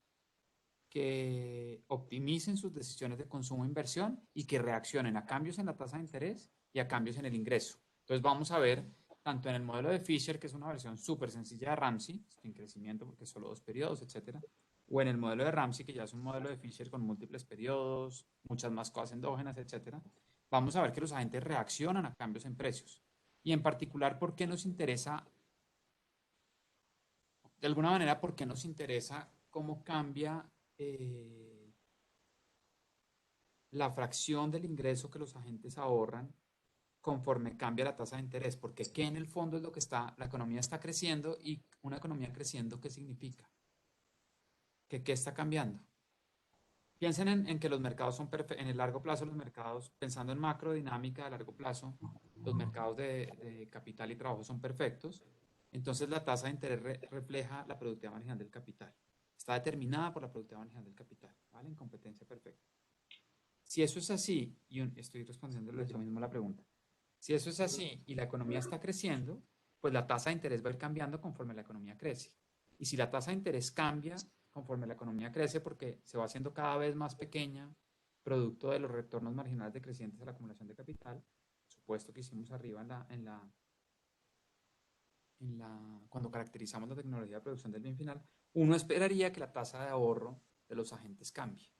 que optimicen sus decisiones de consumo e inversión y que reaccionen a cambios en la tasa de interés y a cambios en el ingreso. Entonces vamos a ver tanto en el modelo de Fisher, que es una versión súper sencilla de Ramsey, sin crecimiento porque es solo 2 periodos, etcétera, o en el modelo de Ramsey, que ya es un modelo de Fisher con múltiples periodos, muchas más cosas endógenas, etcétera. Vamos a ver que los agentes reaccionan a cambios en precios. Y en particular, ¿por qué nos interesa, de alguna manera, por qué nos interesa cómo cambia la fracción del ingreso que los agentes ahorran conforme cambia la tasa de interés? Porque ¿qué en el fondo es lo que está? La economía está creciendo, y una economía creciendo, ¿qué significa? ¿Que qué está cambiando? Piensen en que los mercados son en el largo plazo, los mercados, pensando en macro dinámica de largo plazo, los mercados de capital y trabajo son perfectos. Entonces la tasa de interés refleja la productividad marginal del capital. Está determinada por la productividad marginal del capital, ¿vale? En competencia perfecta. Si eso es así, y estoy respondiéndole yo mismo la pregunta, si eso es así y la economía está creciendo, pues la tasa de interés va a ir cambiando conforme la economía crece. Y si la tasa de interés cambia conforme la economía crece porque se va haciendo cada vez más pequeña, producto de los retornos marginales decrecientes a la acumulación de capital, supuesto que hicimos arriba cuando caracterizamos la tecnología de producción del bien final, uno esperaría que la tasa de ahorro de los agentes cambie.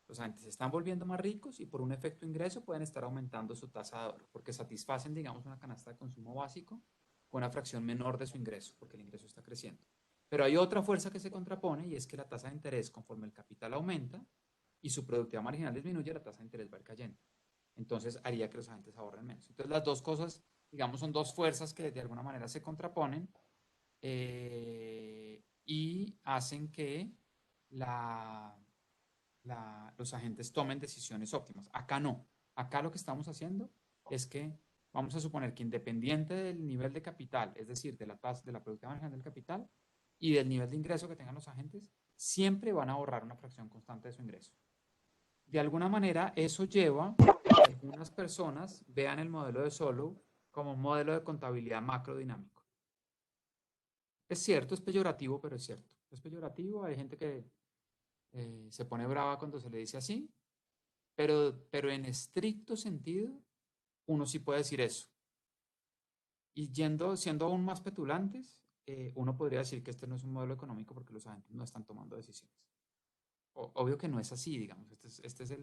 Los agentes se están volviendo más ricos y por un efecto ingreso pueden estar aumentando su tasa de ahorro porque satisfacen, digamos, una canasta de consumo básico con una fracción menor de su ingreso porque el ingreso está creciendo. Pero hay otra fuerza que se contrapone, y es que la tasa de interés, conforme el capital aumenta y su productividad marginal disminuye, la tasa de interés va a ir cayendo. Entonces haría que los agentes ahorren menos. Entonces las dos cosas, digamos, son dos fuerzas que de alguna manera se contraponen y hacen que los agentes tomen decisiones óptimas. Acá no. Acá lo que estamos haciendo es que vamos a suponer que, independiente del nivel de capital, es decir, de la tasa de la productividad marginal del capital y del nivel de ingreso que tengan los agentes, siempre van a ahorrar una fracción constante de su ingreso. De alguna manera, eso lleva a que algunas personas vean el modelo de Solow como un modelo de contabilidad macrodinámico. Es cierto, es peyorativo, pero es cierto. Es peyorativo, hay gente que se pone brava cuando se le dice así, pero en estricto sentido, uno sí puede decir eso. Y siendo aún más petulantes, uno podría decir que este no es un modelo económico porque los agentes no están tomando decisiones. Obvio que no es así, digamos. Este es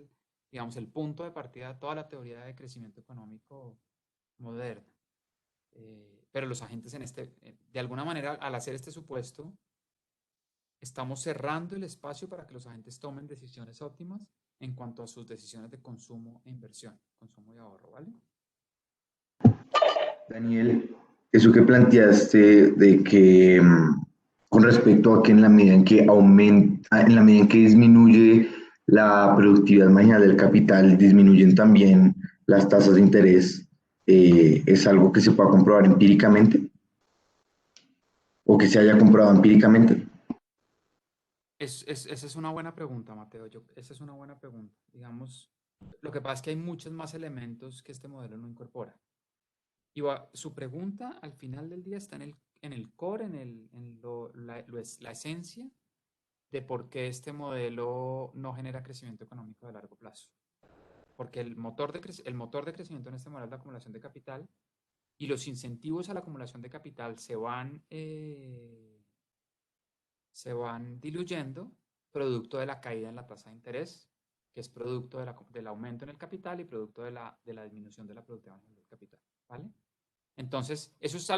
digamos, el punto de partida de toda la teoría de crecimiento económico moderna. Pero los agentes de alguna manera, al hacer este supuesto, estamos cerrando el espacio para que los agentes tomen decisiones óptimas en cuanto a sus decisiones de consumo e inversión, consumo y ahorro, ¿vale? Daniel, eso que planteaste de que con respecto a que en la medida en que aumenta, en la medida en que disminuye la productividad marginal del capital, disminuyen también las tasas de interés, ¿es algo que se pueda comprobar empíricamente o que se haya comprobado empíricamente? Esa es una buena pregunta, Mateo. Esa es una buena pregunta. Digamos, lo que pasa es que hay muchos más elementos que este modelo no incorpora. Y su pregunta al final del día está en el core, la esencia de por qué este modelo no genera crecimiento económico de largo plazo. Porque el motor de crecimiento en este modelo es la acumulación de capital, y los incentivos a la acumulación de capital se van diluyendo producto de la caída en la tasa de interés, que es producto del aumento en el capital y producto de la disminución de la productividad del capital, ¿vale? Entonces, eso es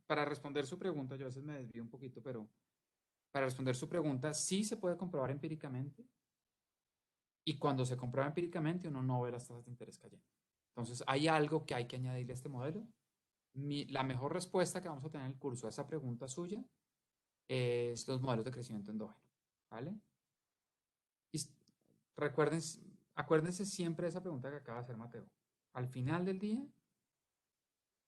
para responder su pregunta. Yo a veces me desvío un poquito, pero para responder su pregunta, sí se puede comprobar empíricamente, y cuando se comprueba empíricamente uno no ve las tasas de interés cayendo. Entonces, hay algo que hay que añadirle a este modelo la mejor respuesta que vamos a tener en el curso a esa pregunta suya es los modelos de crecimiento endógeno, ¿vale? Y recuerden, acuérdense siempre de esa pregunta que acaba de hacer Mateo. Al final del día,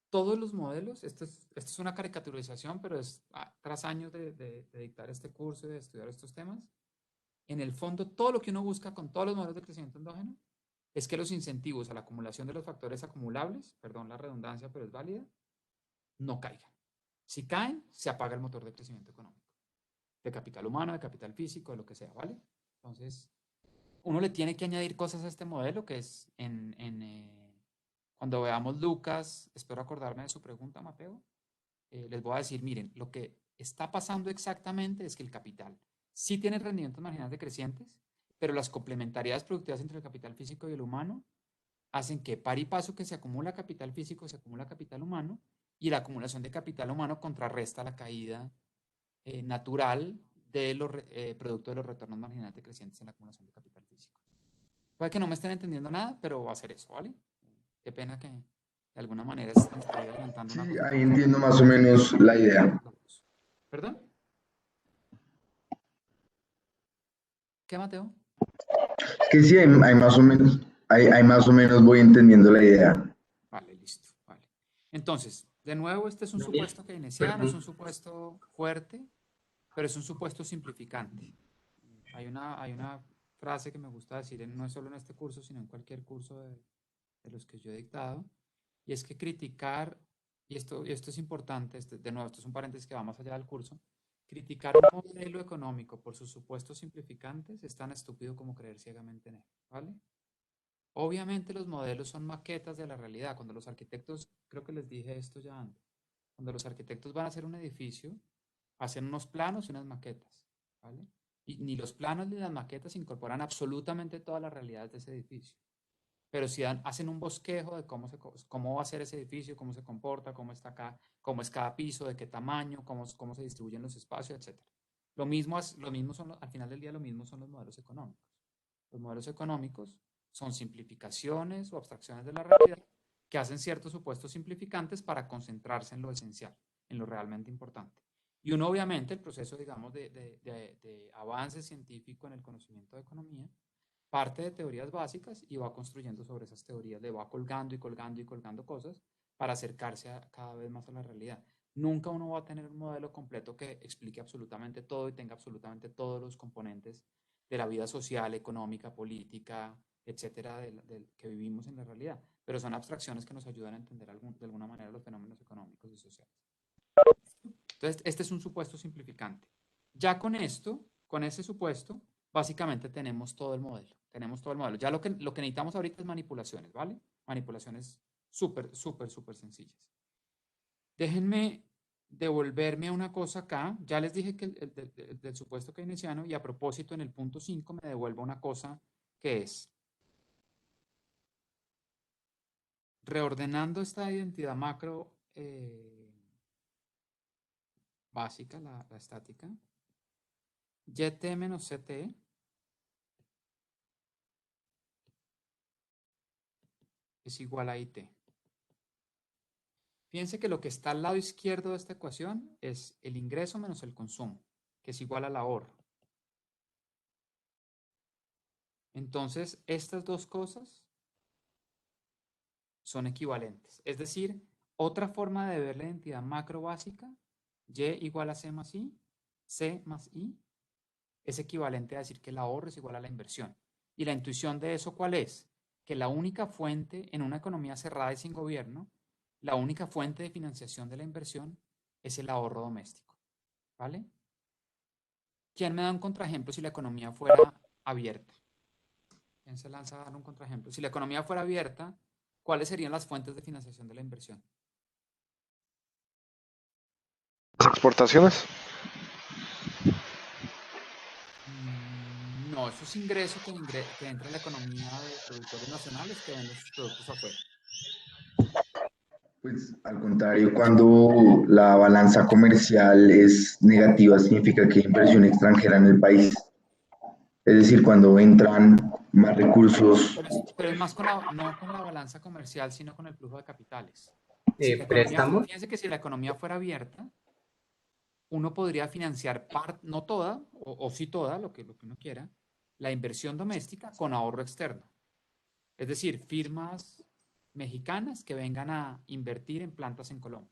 todos los modelos, esto es una caricaturización, pero es tras años de dictar este curso y de estudiar estos temas. En el fondo, todo lo que uno busca con todos los modelos de crecimiento endógeno es que los incentivos a la acumulación de los factores acumulables, perdón la redundancia, pero es válida, no caigan. Si caen, se apaga el motor de crecimiento económico, de capital humano, de capital físico, de lo que sea, ¿vale? Entonces, uno le tiene que añadir cosas a este modelo, que es cuando veamos Lucas, espero acordarme de su pregunta, Mateo, les voy a decir, miren, lo que está pasando exactamente es que el capital sí tiene rendimientos marginales decrecientes, pero las complementariedades productivas entre el capital físico y el humano hacen que par y paso que se acumula capital físico, se acumula capital humano, y la acumulación de capital humano contrarresta la caída natural de los producto de los retornos marginales decrecientes en la acumulación de capital físico. Puede que no me estén entendiendo nada, pero va a ser eso, ¿vale? Qué pena que de alguna manera estoy adelantando una Sí, cosa. ahí entiendo más o menos la idea. ¿Perdón? ¿Qué, Mateo? Que sí, hay más o menos, hay más o menos voy entendiendo la idea. Vale, listo. Vale. Entonces, de nuevo, este es un Daniel, supuesto keynesiano, es perdón. un supuesto fuerte, pero es un supuesto simplificante. Hay una frase que me gusta decir, no es solo en este curso, sino en cualquier curso de los que yo he dictado, y es que criticar, y esto es importante, de nuevo, esto es un paréntesis que va más allá del curso, criticar un modelo económico por sus supuestos simplificantes es tan estúpido como creer ciegamente en él, ¿vale? Obviamente los modelos son maquetas de la realidad. Cuando los arquitectos, creo que les dije esto ya antes, cuando los arquitectos van a hacer un edificio, hacen unos planos y unas maquetas, ¿vale? Y ni los planos ni las maquetas incorporan absolutamente todas las realidades de ese edificio. Pero si hacen un bosquejo de cómo va a ser ese edificio, cómo se comporta, cómo está acá, cómo es cada piso, de qué tamaño, cómo se distribuyen los espacios, etc. Lo mismo son, al final del día, lo mismo son los modelos económicos. Los modelos económicos son simplificaciones o abstracciones de la realidad que hacen ciertos supuestos simplificantes para concentrarse en lo esencial, en lo realmente importante. Y uno, obviamente, el proceso, digamos, de avance científico en el conocimiento de economía, parte de teorías básicas y va construyendo sobre esas teorías, le va colgando y colgando y colgando cosas para acercarse cada vez más a la realidad. Nunca uno va a tener un modelo completo que explique absolutamente todo y tenga absolutamente todos los componentes de la vida social, económica, política, etcétera, que vivimos en la realidad. Pero son abstracciones que nos ayudan a entender de alguna manera los fenómenos económicos y sociales. Entonces, este es un supuesto simplificante. Ya con esto, con ese supuesto, básicamente tenemos todo el modelo. Tenemos todo el modelo. Ya lo que necesitamos ahorita es manipulaciones, ¿vale? Manipulaciones súper sencillas. Déjenme devolverme a una cosa acá. Ya les dije que del supuesto keynesiano, y a propósito en el punto 5 me devuelvo una cosa que es reordenando esta identidad macro básica, la estática, YT menos CT es igual a IT. Fíjense que lo que está al lado izquierdo de esta ecuación es el ingreso menos el consumo, que es igual al ahorro. Entonces, estas dos cosas son equivalentes. Es decir, otra forma de ver la identidad macro básica, Y igual a C más I, C más I, es equivalente a decir que el ahorro es igual a la inversión. ¿Y la intuición de eso cuál es? Que la única fuente en una economía cerrada y sin gobierno, la única fuente de financiación de la inversión es el ahorro doméstico. ¿Vale? ¿Quién me da un contraejemplo si la economía fuera abierta? ¿Quién se lanza a dar un contraejemplo? Si la economía fuera abierta, ¿cuáles serían las fuentes de financiación de la inversión? Las exportaciones. No, eso es ingreso que entra en la economía de productores nacionales que venden sus productos afuera. Pues al contrario, cuando la balanza comercial es negativa, significa que hay inversión extranjera en el país. Es decir, cuando entran más recursos. Pero es más no con la balanza comercial, sino con el flujo de capitales. Si la economía, préstamos. fíjense que si la economía fuera abierta, uno podría financiar no toda, o sí toda, lo que uno quiera, la inversión doméstica con ahorro externo. Es decir, firmas mexicanas que vengan a invertir en plantas en Colombia.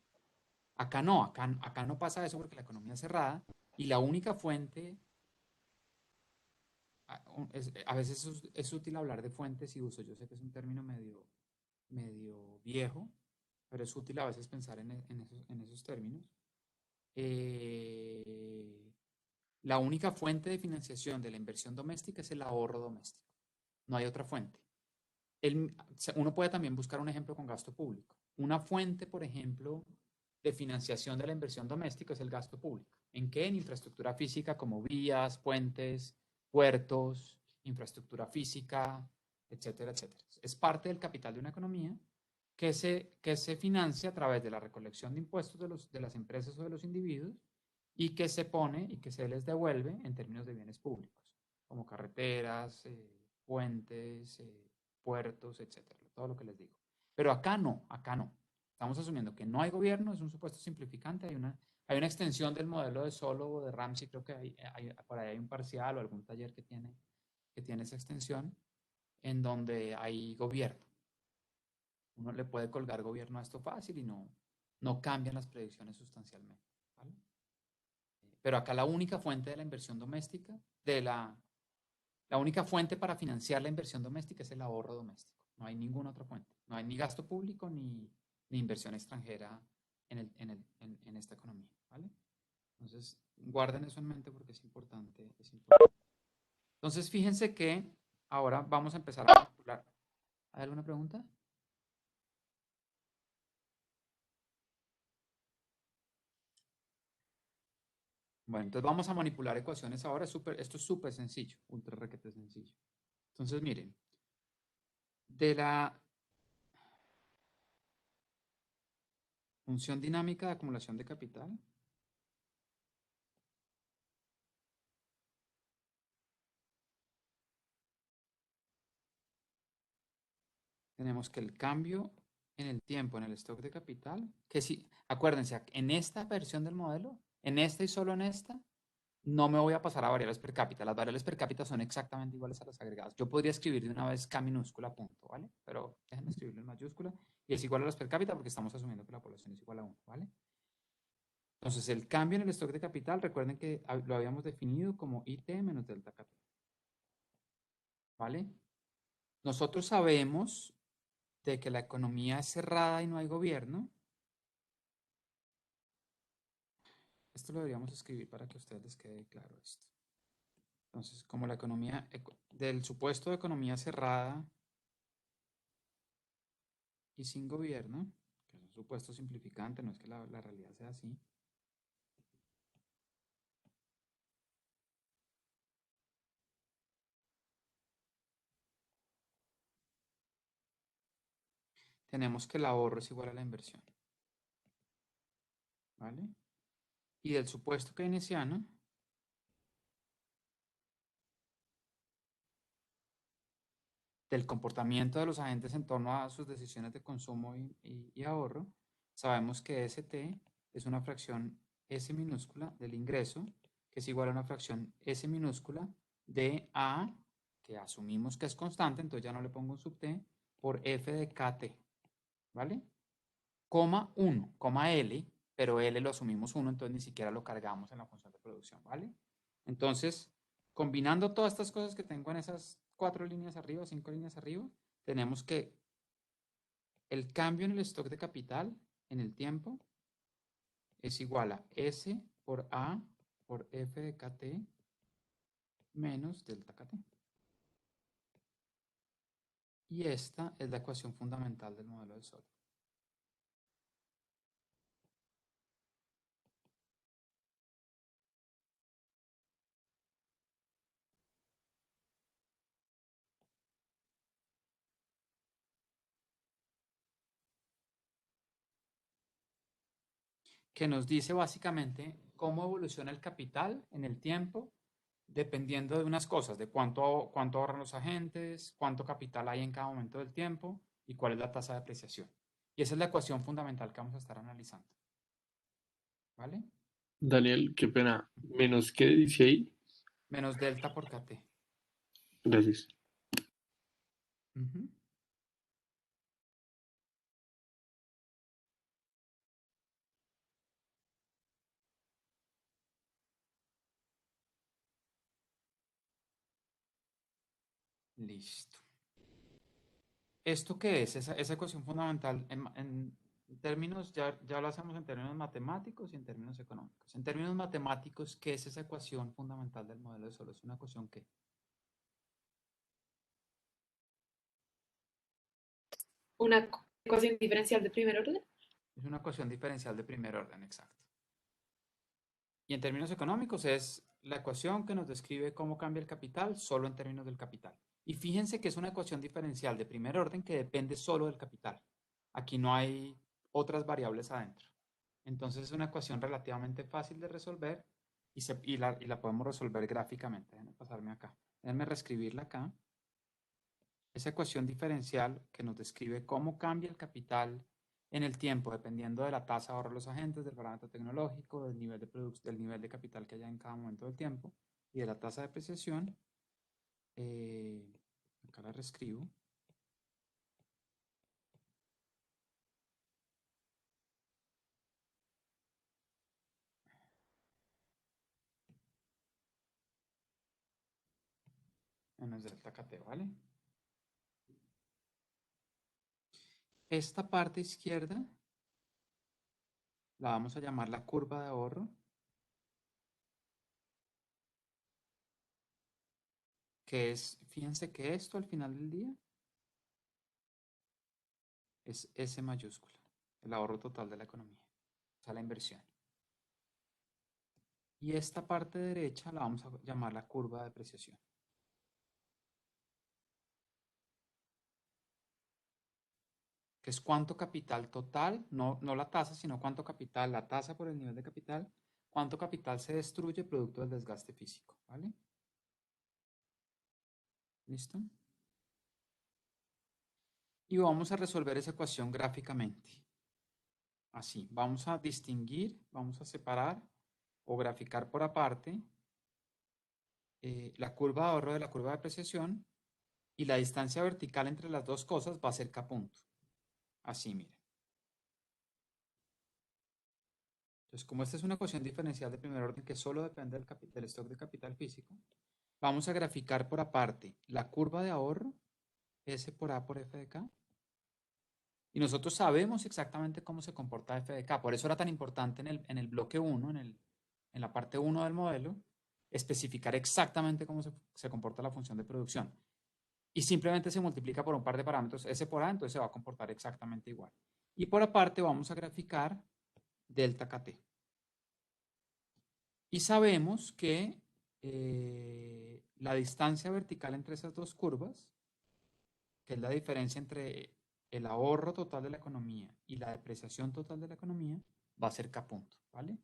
Acá no, acá no pasa eso porque la economía es cerrada y la única fuente, a veces es útil hablar de fuentes y usos. Yo sé que es un término medio viejo, pero es útil a veces pensar en esos términos. La única fuente de financiación de la inversión doméstica es el ahorro doméstico. No hay otra fuente. Uno puede también buscar un ejemplo con gasto público. Una fuente, por ejemplo, de financiación de la inversión doméstica es el gasto público. ¿En qué? En infraestructura física como vías, puentes, puertos, infraestructura física, etcétera, etcétera. Es parte del capital de una economía que se financia a través de la recolección de impuestos de las empresas o de los individuos y que se pone y que se les devuelve en términos de bienes públicos, como carreteras, puentes, puertos, etcétera, todo lo que les digo. Pero acá no, acá no. Estamos asumiendo que no hay gobierno, es un supuesto simplificante, hay una extensión del modelo de Solow o de Ramsey, creo que por ahí hay un parcial o algún taller que tiene esa extensión, en donde hay gobierno. Uno le puede colgar gobierno a esto fácil y no cambian las predicciones sustancialmente. ¿Vale? Pero acá la única fuente de la inversión doméstica, la única fuente para financiar la inversión doméstica es el ahorro doméstico. No hay ninguna otra fuente. No hay ni gasto público ni inversión extranjera en esta economía. ¿Vale? Entonces, guarden eso en mente porque es importante. Entonces, fíjense que ahora vamos a empezar a manipular. ¿Hay alguna pregunta? Bueno, entonces vamos a manipular ecuaciones ahora. Esto es súper sencillo, ultra requete sencillo. Entonces, miren, de la función dinámica de acumulación de capital, tenemos que el cambio en el tiempo, en el stock de capital, que sí, acuérdense, en esta versión del modelo, en esta y solo en esta, no me voy a pasar a variables per cápita. Las variables per cápita son exactamente iguales a las agregadas. Yo podría escribir de una vez K minúscula, punto, ¿vale? Pero déjenme escribirlo en mayúscula y es igual a las per cápita porque estamos asumiendo que la población es igual a 1, ¿vale? Entonces, el cambio en el stock de capital, recuerden que lo habíamos definido como IT menos delta KT. ¿Vale? Nosotros sabemos de que la economía es cerrada y no hay gobierno. Esto lo deberíamos escribir para que a ustedes les quede claro esto. Entonces, como la economía, del supuesto de economía cerrada y sin gobierno, que es un supuesto simplificante, no es que la realidad sea así. Tenemos que el ahorro es igual a la inversión. ¿Vale? Y del supuesto keynesiano, del comportamiento de los agentes en torno a sus decisiones de consumo y ahorro, sabemos que ST es una fracción S minúscula del ingreso, que es igual a una fracción S minúscula de A, que asumimos que es constante, entonces ya no le pongo un sub T, por F de KT, ¿vale? Coma 1, coma L, pero L lo asumimos 1, entonces ni siquiera lo cargamos en la función de producción, ¿vale? Entonces, combinando todas estas cosas que tengo en esas 4 líneas arriba, 5 líneas arriba, tenemos que el cambio en el stock de capital en el tiempo es igual a S por A por F de KT menos delta KT. Y esta es la ecuación fundamental del modelo de Solow. Que nos dice básicamente cómo evoluciona el capital en el tiempo dependiendo de unas cosas, de cuánto ahorran los agentes, cuánto capital hay en cada momento del tiempo y cuál es la tasa de apreciación. Y esa es la ecuación fundamental que vamos a estar analizando. ¿Vale? Daniel, qué pena. ¿Menos qué dice ahí? Menos delta por KT. Gracias. Ujú. Listo. ¿Esto qué es? Esa ecuación fundamental en términos, ya lo hacemos en términos matemáticos y en términos económicos. En términos matemáticos, ¿qué es esa ecuación fundamental del modelo de Solow? ¿Es una ecuación qué? Una ecuación diferencial de primer orden. Es una ecuación diferencial de primer orden, exacto. Y en términos económicos es la ecuación que nos describe cómo cambia el capital solo en términos del capital. Y fíjense que es una ecuación diferencial de primer orden que depende solo del capital. Aquí no hay otras variables adentro. Entonces es una ecuación relativamente fácil de resolver y la podemos resolver gráficamente. Déjenme pasarme acá. Déjenme reescribirla acá. Esa ecuación diferencial que nos describe cómo cambia el capital en el tiempo, dependiendo de la tasa de ahorro de los agentes, del parámetro tecnológico, del nivel de capital que haya en cada momento del tiempo y de la tasa de depreciación. Acá la reescribo. Menos delta KT, ¿vale? Esta parte izquierda la vamos a llamar la curva de ahorro, que es, fíjense que esto al final del día es S mayúscula, el ahorro total de la economía, o sea, la inversión. Y esta parte derecha la vamos a llamar la curva de depreciación. Que es cuánto capital total, no la tasa, sino cuánto capital, la tasa por el nivel de capital, cuánto capital se destruye producto del desgaste físico, ¿vale? ¿Listo? Y vamos a resolver esa ecuación gráficamente. Así, vamos a distinguir, vamos a separar o graficar por aparte la curva de ahorro de la curva de depreciación y la distancia vertical entre las dos cosas va a ser K punto. Así, miren. Entonces, como esta es una ecuación diferencial de primer orden que solo depende del stock de capital físico, vamos a graficar por aparte la curva de ahorro, S por A por F de K, y nosotros sabemos exactamente cómo se comporta F de K. Por eso era tan importante en el bloque 1, en la parte 1 del modelo, especificar exactamente cómo se comporta la función de producción. Y simplemente se multiplica por un par de parámetros, S por A, entonces se va a comportar exactamente igual. Y por aparte vamos a graficar delta KT. Y sabemos que la distancia vertical entre esas dos curvas, que es la diferencia entre el ahorro total de la economía y la depreciación total de la economía, va a ser K punto, ¿vale?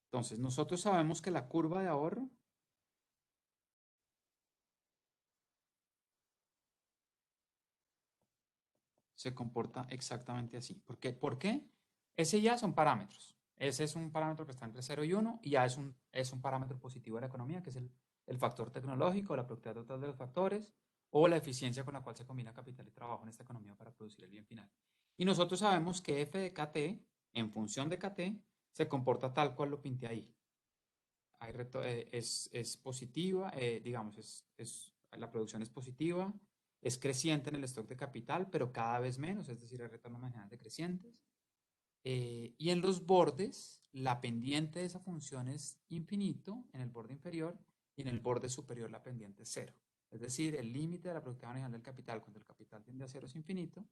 Entonces, nosotros sabemos que la curva de ahorro se comporta exactamente así. ¿Por qué? ¿Por qué? S y A son parámetros. S es un parámetro que está entre 0 y 1 y A es un parámetro positivo de la economía, que es el factor tecnológico, la productividad total de los factores o la eficiencia con la cual se combina capital y trabajo en esta economía para producir el bien final. Y nosotros sabemos que F de KT, en función de KT, se comporta tal cual lo pinté ahí. Es positiva, digamos, la producción es positiva, es creciente en el stock de capital, pero cada vez menos, es decir, hay retornos marginales decrecientes. Y en los bordes, la pendiente de esa función es infinito en el borde inferior y en el borde superior la pendiente es cero. Es decir, el límite de la productividad marginal del capital cuando el capital tiende a cero es infinito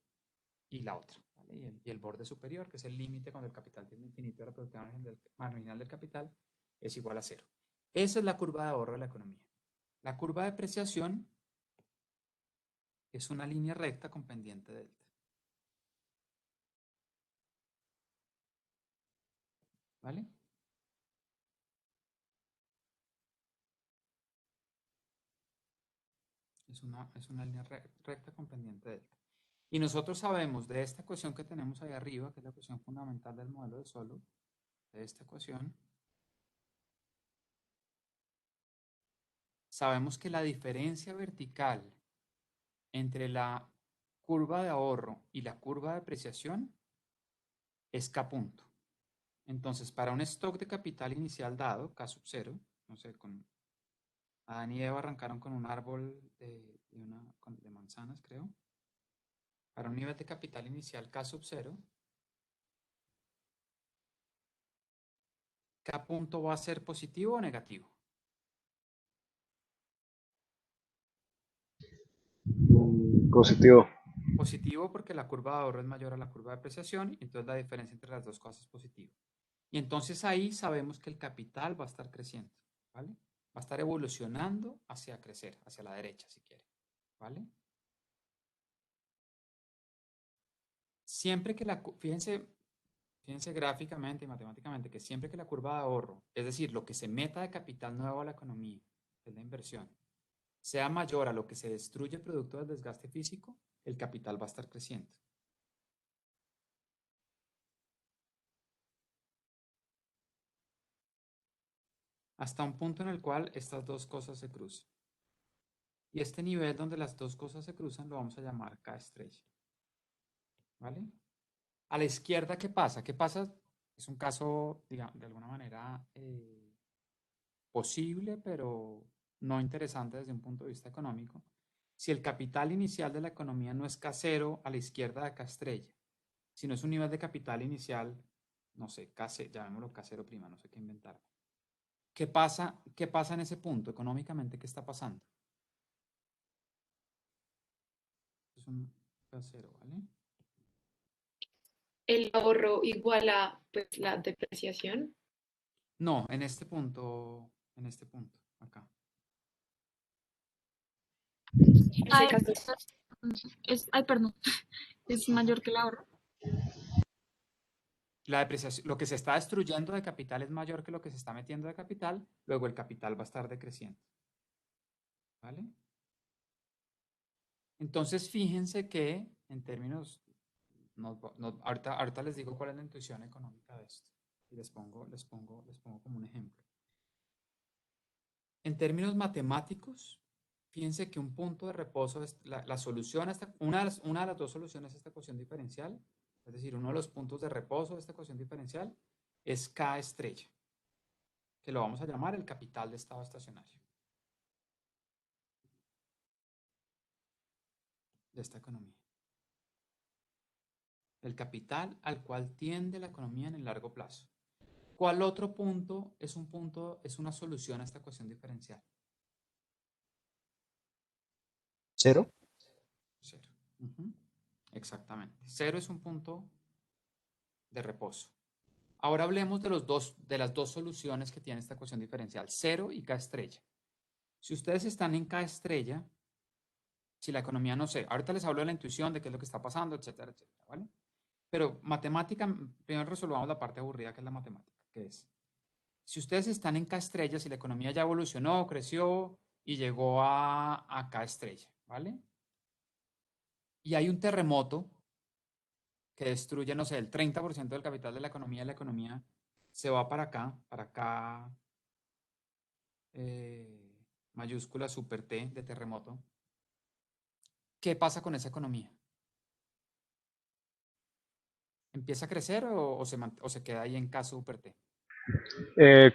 y la otra. ¿Vale? Y el borde superior, que es el límite cuando el capital tiende a infinito de la productividad marginal del capital, es igual a cero. Esa es la curva de ahorro de la economía. La curva de depreciación es una línea recta con pendiente delta. ¿Vale? Es una línea recta con pendiente delta. Y nosotros sabemos de esta ecuación que tenemos ahí arriba, que es la ecuación fundamental del modelo de Solow, de esta ecuación, sabemos que la diferencia vertical entre la curva de ahorro y la curva de depreciación es K punto. Entonces, para un stock de capital inicial dado, K sub 0, no sé, Adán y Eva arrancaron con un árbol de manzanas, creo. Para un nivel de capital inicial K sub 0, K punto va a ser positivo o negativo. Positivo. Positivo porque la curva de ahorro es mayor a la curva de depreciación, y entonces la diferencia entre las dos cosas es positiva. Y entonces ahí sabemos que el capital va a estar creciendo, ¿vale? Va a estar evolucionando hacia crecer, hacia la derecha, si quiere, ¿vale? Siempre que fíjense gráficamente y matemáticamente que siempre que la curva de ahorro, es decir, lo que se meta de capital nuevo a la economía, que es la inversión, sea mayor a lo que se destruye producto del desgaste físico, el capital va a estar creciendo. Hasta un punto en el cual estas dos cosas se cruzan. Y este nivel donde las dos cosas se cruzan lo vamos a llamar K estrella. ¿Vale? A la izquierda, ¿qué pasa? ¿Qué pasa? Es un caso, digamos, de alguna manera posible, pero no interesante desde un punto de vista económico. Si el capital inicial de la economía no es K0 a la izquierda de K estrella, sino es un nivel de capital inicial, no sé, llamémoslo K0 prima, no sé qué inventar. ¿Qué pasa en ese punto? Económicamente, ¿qué está pasando? Es un K0, ¿vale? El ahorro igual a pues, la depreciación. No, en este punto, acá. En ese Ay, caso, ay, perdón, es mayor que el ahorro. La depreciación, lo que se está destruyendo de capital es mayor que lo que se está metiendo de capital, luego el capital va a estar decreciendo. ¿Vale? Entonces, fíjense que en términos, ahorita les digo cuál es la intuición económica de esto. Y les pongo como un ejemplo. En términos matemáticos, fíjense que un punto de reposo es la solución, una de las dos soluciones a esta ecuación diferencial, es decir, uno de los puntos de reposo de esta ecuación diferencial es K estrella, que lo vamos a llamar el capital de estado estacionario de esta economía. El capital al cual tiende la economía en el largo plazo. ¿Cuál otro punto es una solución a esta ecuación diferencial? ¿Cero? Cero. Exactamente. Cero es un punto de reposo. Ahora hablemos de las dos soluciones que tiene esta ecuación diferencial, 0 y K estrella. Si ustedes están en K estrella, si la economía, no sé, ahorita les hablo de la intuición, de qué es lo que está pasando, etcétera, etcétera, ¿vale? Pero matemática, primero resolvamos la parte aburrida que es la matemática, que es, si ustedes están en K estrella, si la economía ya evolucionó, creció y llegó a K estrella, ¿vale? Y hay un terremoto que destruye, no sé, el 30% del capital de la economía se va para acá, mayúscula super T de terremoto. ¿Qué pasa con esa economía? ¿Empieza a crecer o se queda ahí en K super T?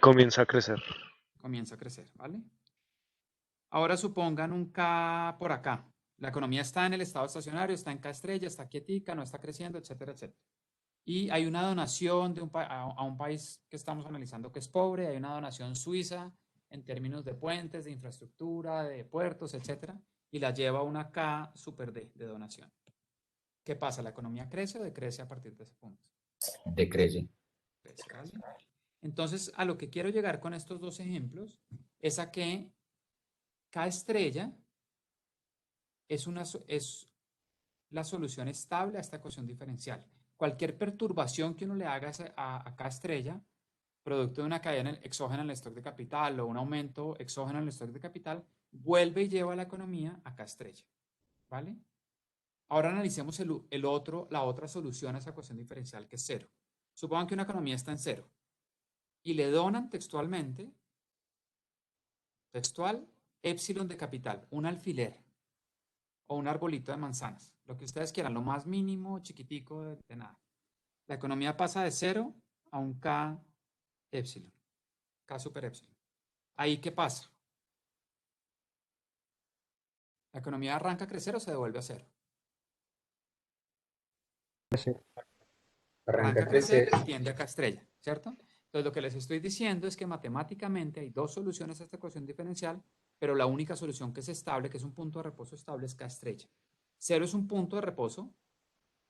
Comienza a crecer. Comienza a crecer, ¿vale? Ahora supongan un K por acá. La economía está en el estado estacionario, está en K estrella, está quietica, no está creciendo, etcétera, etcétera. Y hay una donación a un país que estamos analizando que es pobre, hay una donación suiza en términos de puentes, de infraestructura, de puertos, etcétera, y la lleva una K super D de donación. ¿Qué pasa? ¿La economía crece o decrece a partir de ese punto? Decrece. Crece, ¿vale? Entonces, a lo que quiero llegar con estos dos ejemplos es a que K estrella es la solución estable a esta ecuación diferencial. Cualquier perturbación que uno le haga a K estrella, producto de una caída exógena en el stock de capital o un aumento exógeno en el stock de capital, vuelve y lleva a la economía a K estrella. ¿Vale? Ahora analicemos la otra solución a esa ecuación diferencial, que es 0. Supongan que una economía está en 0 y le donan textualmente, épsilon de capital, un alfiler o un arbolito de manzanas, lo que ustedes quieran, lo más mínimo, chiquitico, de nada. La economía pasa de 0 a un K épsilon, K super épsilon. ¿Ahí qué pasa? ¿La economía arranca a crecer o se devuelve a 0? Arranca a crecer y tiende a K estrella, ¿cierto? Entonces lo que les estoy diciendo es que matemáticamente hay dos soluciones a esta ecuación diferencial, pero la única solución que es estable, que es un punto de reposo estable, es K estrella. 0 es un punto de reposo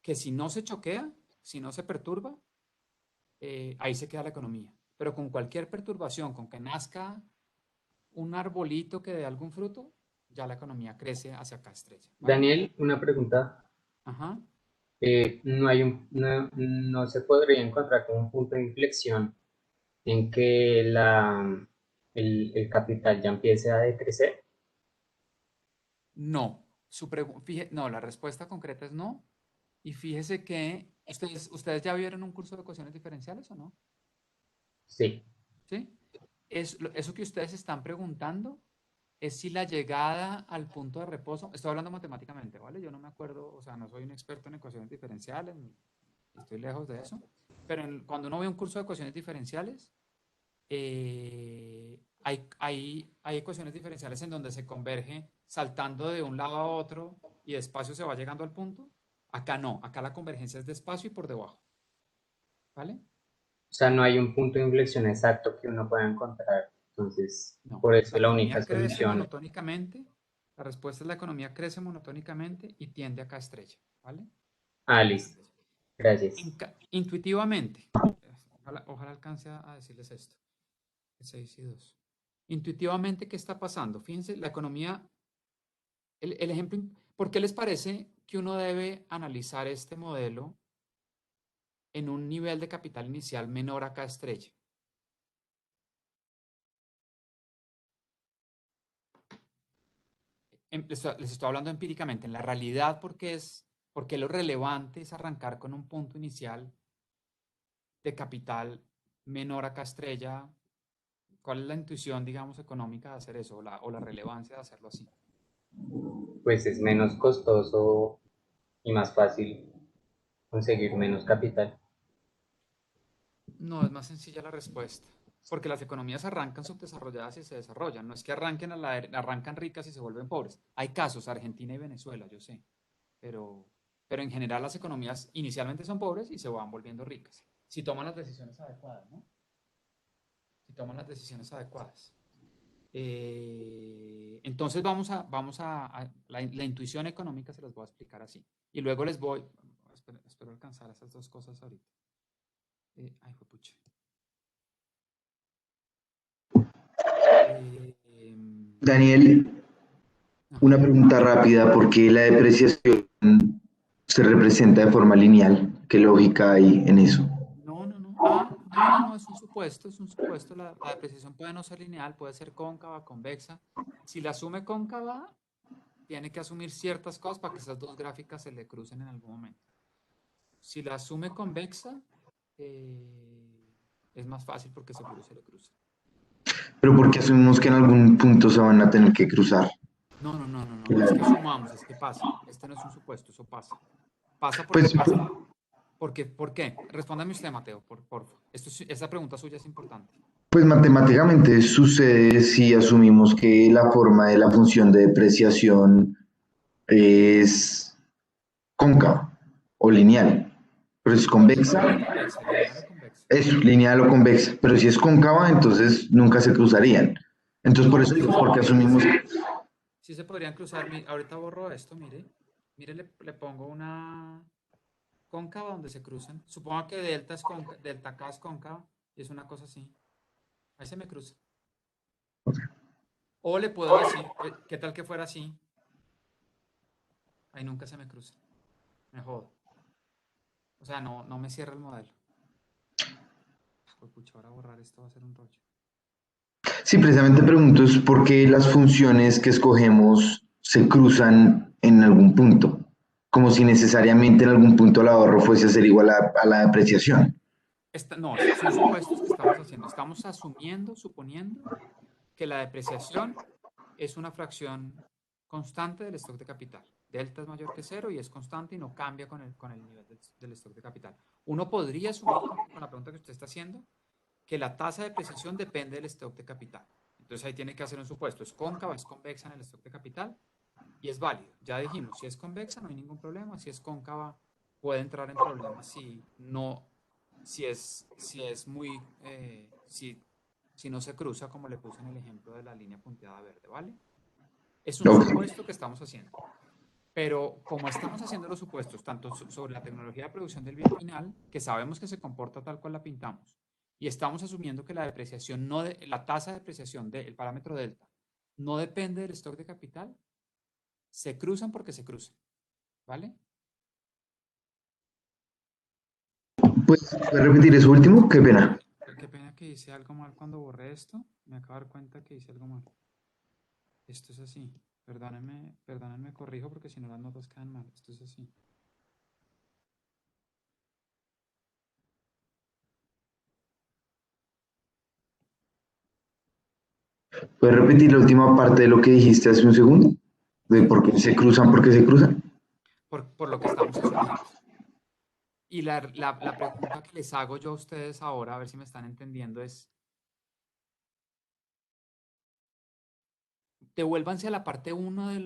que si no se choquea, si no se perturba, ahí se queda la economía. Pero con cualquier perturbación, con que nazca un arbolito que dé algún fruto, ya la economía crece hacia K estrella, ¿vale? Daniel, una pregunta. Ajá. No se podría encontrar como un punto de inflexión en que el capital ya empiece a decrecer. No. No, la respuesta concreta es no. Y fíjese que ustedes ya vieron un curso de ecuaciones diferenciales, ¿o no? Sí. ¿Sí? Eso que ustedes están preguntando es si la llegada al punto de reposo, estoy hablando matemáticamente, ¿vale? Yo no me acuerdo, o sea, no soy un experto en ecuaciones diferenciales, estoy lejos de eso, pero cuando uno ve un curso de ecuaciones diferenciales, hay ecuaciones diferenciales en donde se converge saltando de un lado a otro y despacio se va llegando al punto. Acá no, acá la convergencia es despacio y por debajo, ¿vale? O sea, no hay un punto de inflexión exacto que uno pueda encontrar. Entonces, No, por eso la la economía única crece solución. monotónicamente. La respuesta es la economía crece monotónicamente y tiende a K estrella, ¿vale? Listo. Gracias. Intuitivamente, ojalá alcance a decirles esto. 6 y 2. Intuitivamente, ¿qué está pasando? Fíjense, la economía, el ejemplo, ¿por qué les parece que uno debe analizar este modelo en un nivel de capital inicial menor a K estrella? Les estoy hablando empíricamente. En la realidad, porque lo relevante es arrancar con un punto inicial de capital menor a K estrella. ¿Cuál es la intuición, digamos, económica de hacer eso o la relevancia de hacerlo así? Pues es menos costoso y más fácil conseguir menos capital. No, es más sencilla la respuesta. Porque las economías arrancan subdesarrolladas y se desarrollan. No es que arrancan ricas y se vuelven pobres. Hay casos, Argentina y Venezuela, yo sé. Pero en general las economías inicialmente son pobres y se van volviendo ricas. Si toman las decisiones adecuadas, ¿no? Si toman las decisiones adecuadas. Entonces la intuición económica se las voy a explicar así. Y luego espero alcanzar esas dos cosas ahorita. Ay, fue pucha. Daniel, una pregunta rápida, ¿por qué la depreciación se representa de forma lineal? ¿Qué lógica hay en eso? No, es un supuesto, La depreciación puede no ser lineal, puede ser cóncava, convexa. Si la asume cóncava, tiene que asumir ciertas cosas para que esas dos gráficas se le crucen en algún momento. Si la asume convexa, es más fácil porque seguro se le cruza. Pero porque asumimos que en algún punto se van a tener que cruzar. No, es que sumamos, es que pasa. Este no es un supuesto, eso pasa. Pasa porque Pues, pasa. ¿Por qué? Respóndame usted, Mateo, por favor. Esa pregunta suya es importante. Pues matemáticamente sucede si asumimos que la forma de la función de depreciación es cóncava o lineal, pero es convexa. Lineal o convexa. Es lineal o convexa, pero si es cóncava, entonces nunca se cruzarían. Entonces, por eso digo, porque asumimos. Sí se podrían cruzar. Ahorita borro esto, mire. Mire, le pongo una cóncava donde se cruzan. Supongo que delta K es cóncava y es una cosa así. Ahí se me cruza. O le puedo decir, ¿qué tal que fuera así? Ahí nunca se me cruza. Me jodo. O sea, no me cierra el modelo. Pues pucha, ahora borrar esto va a ser un rollo. Sí, precisamente pregunto es por qué las funciones que escogemos se cruzan en algún punto. como si necesariamente en algún punto el ahorro fuese a ser igual a la depreciación. No, son supuestos que estamos haciendo. Estamos asumiendo, suponiendo que la depreciación es una fracción constante del stock de capital. Delta es mayor que cero y es constante y no cambia con el nivel del stock de capital. Uno podría asumir, con la pregunta que usted está haciendo, que la tasa de depreciación depende del stock de capital. Entonces ahí tiene que hacer un supuesto. ¿Es cóncava, es convexa en el stock de capital? Y es válido. Ya dijimos, si es convexa no hay ningún problema. Si es cóncava puede entrar en problemas si es muy, si no se cruza como le puse en el ejemplo de la línea punteada verde, ¿vale? Es un Ok. supuesto que estamos haciendo. Pero como estamos haciendo los supuestos, tanto sobre la tecnología de producción del bien final, que sabemos que se comporta tal cual la pintamos, y estamos asumiendo que la depreciación la tasa de depreciación del parámetro delta no depende del stock de capital, se cruzan porque se cruzan, ¿vale? ¿Puedes repetir eso último? Qué pena. Qué pena que hice algo mal cuando borré esto. Me acabo de dar cuenta que hice algo mal. Esto es así. Perdónenme, corrijo porque si no las notas quedan mal. Esto es así. ¿Puedes repetir la última parte de lo que dijiste hace un segundo? ¿De por qué se cruzan? ¿Por qué se cruzan? Por lo que estamos asumiendo. Y la pregunta que les hago yo a ustedes ahora, a ver si me están entendiendo, es, devuélvanse a la parte 1 de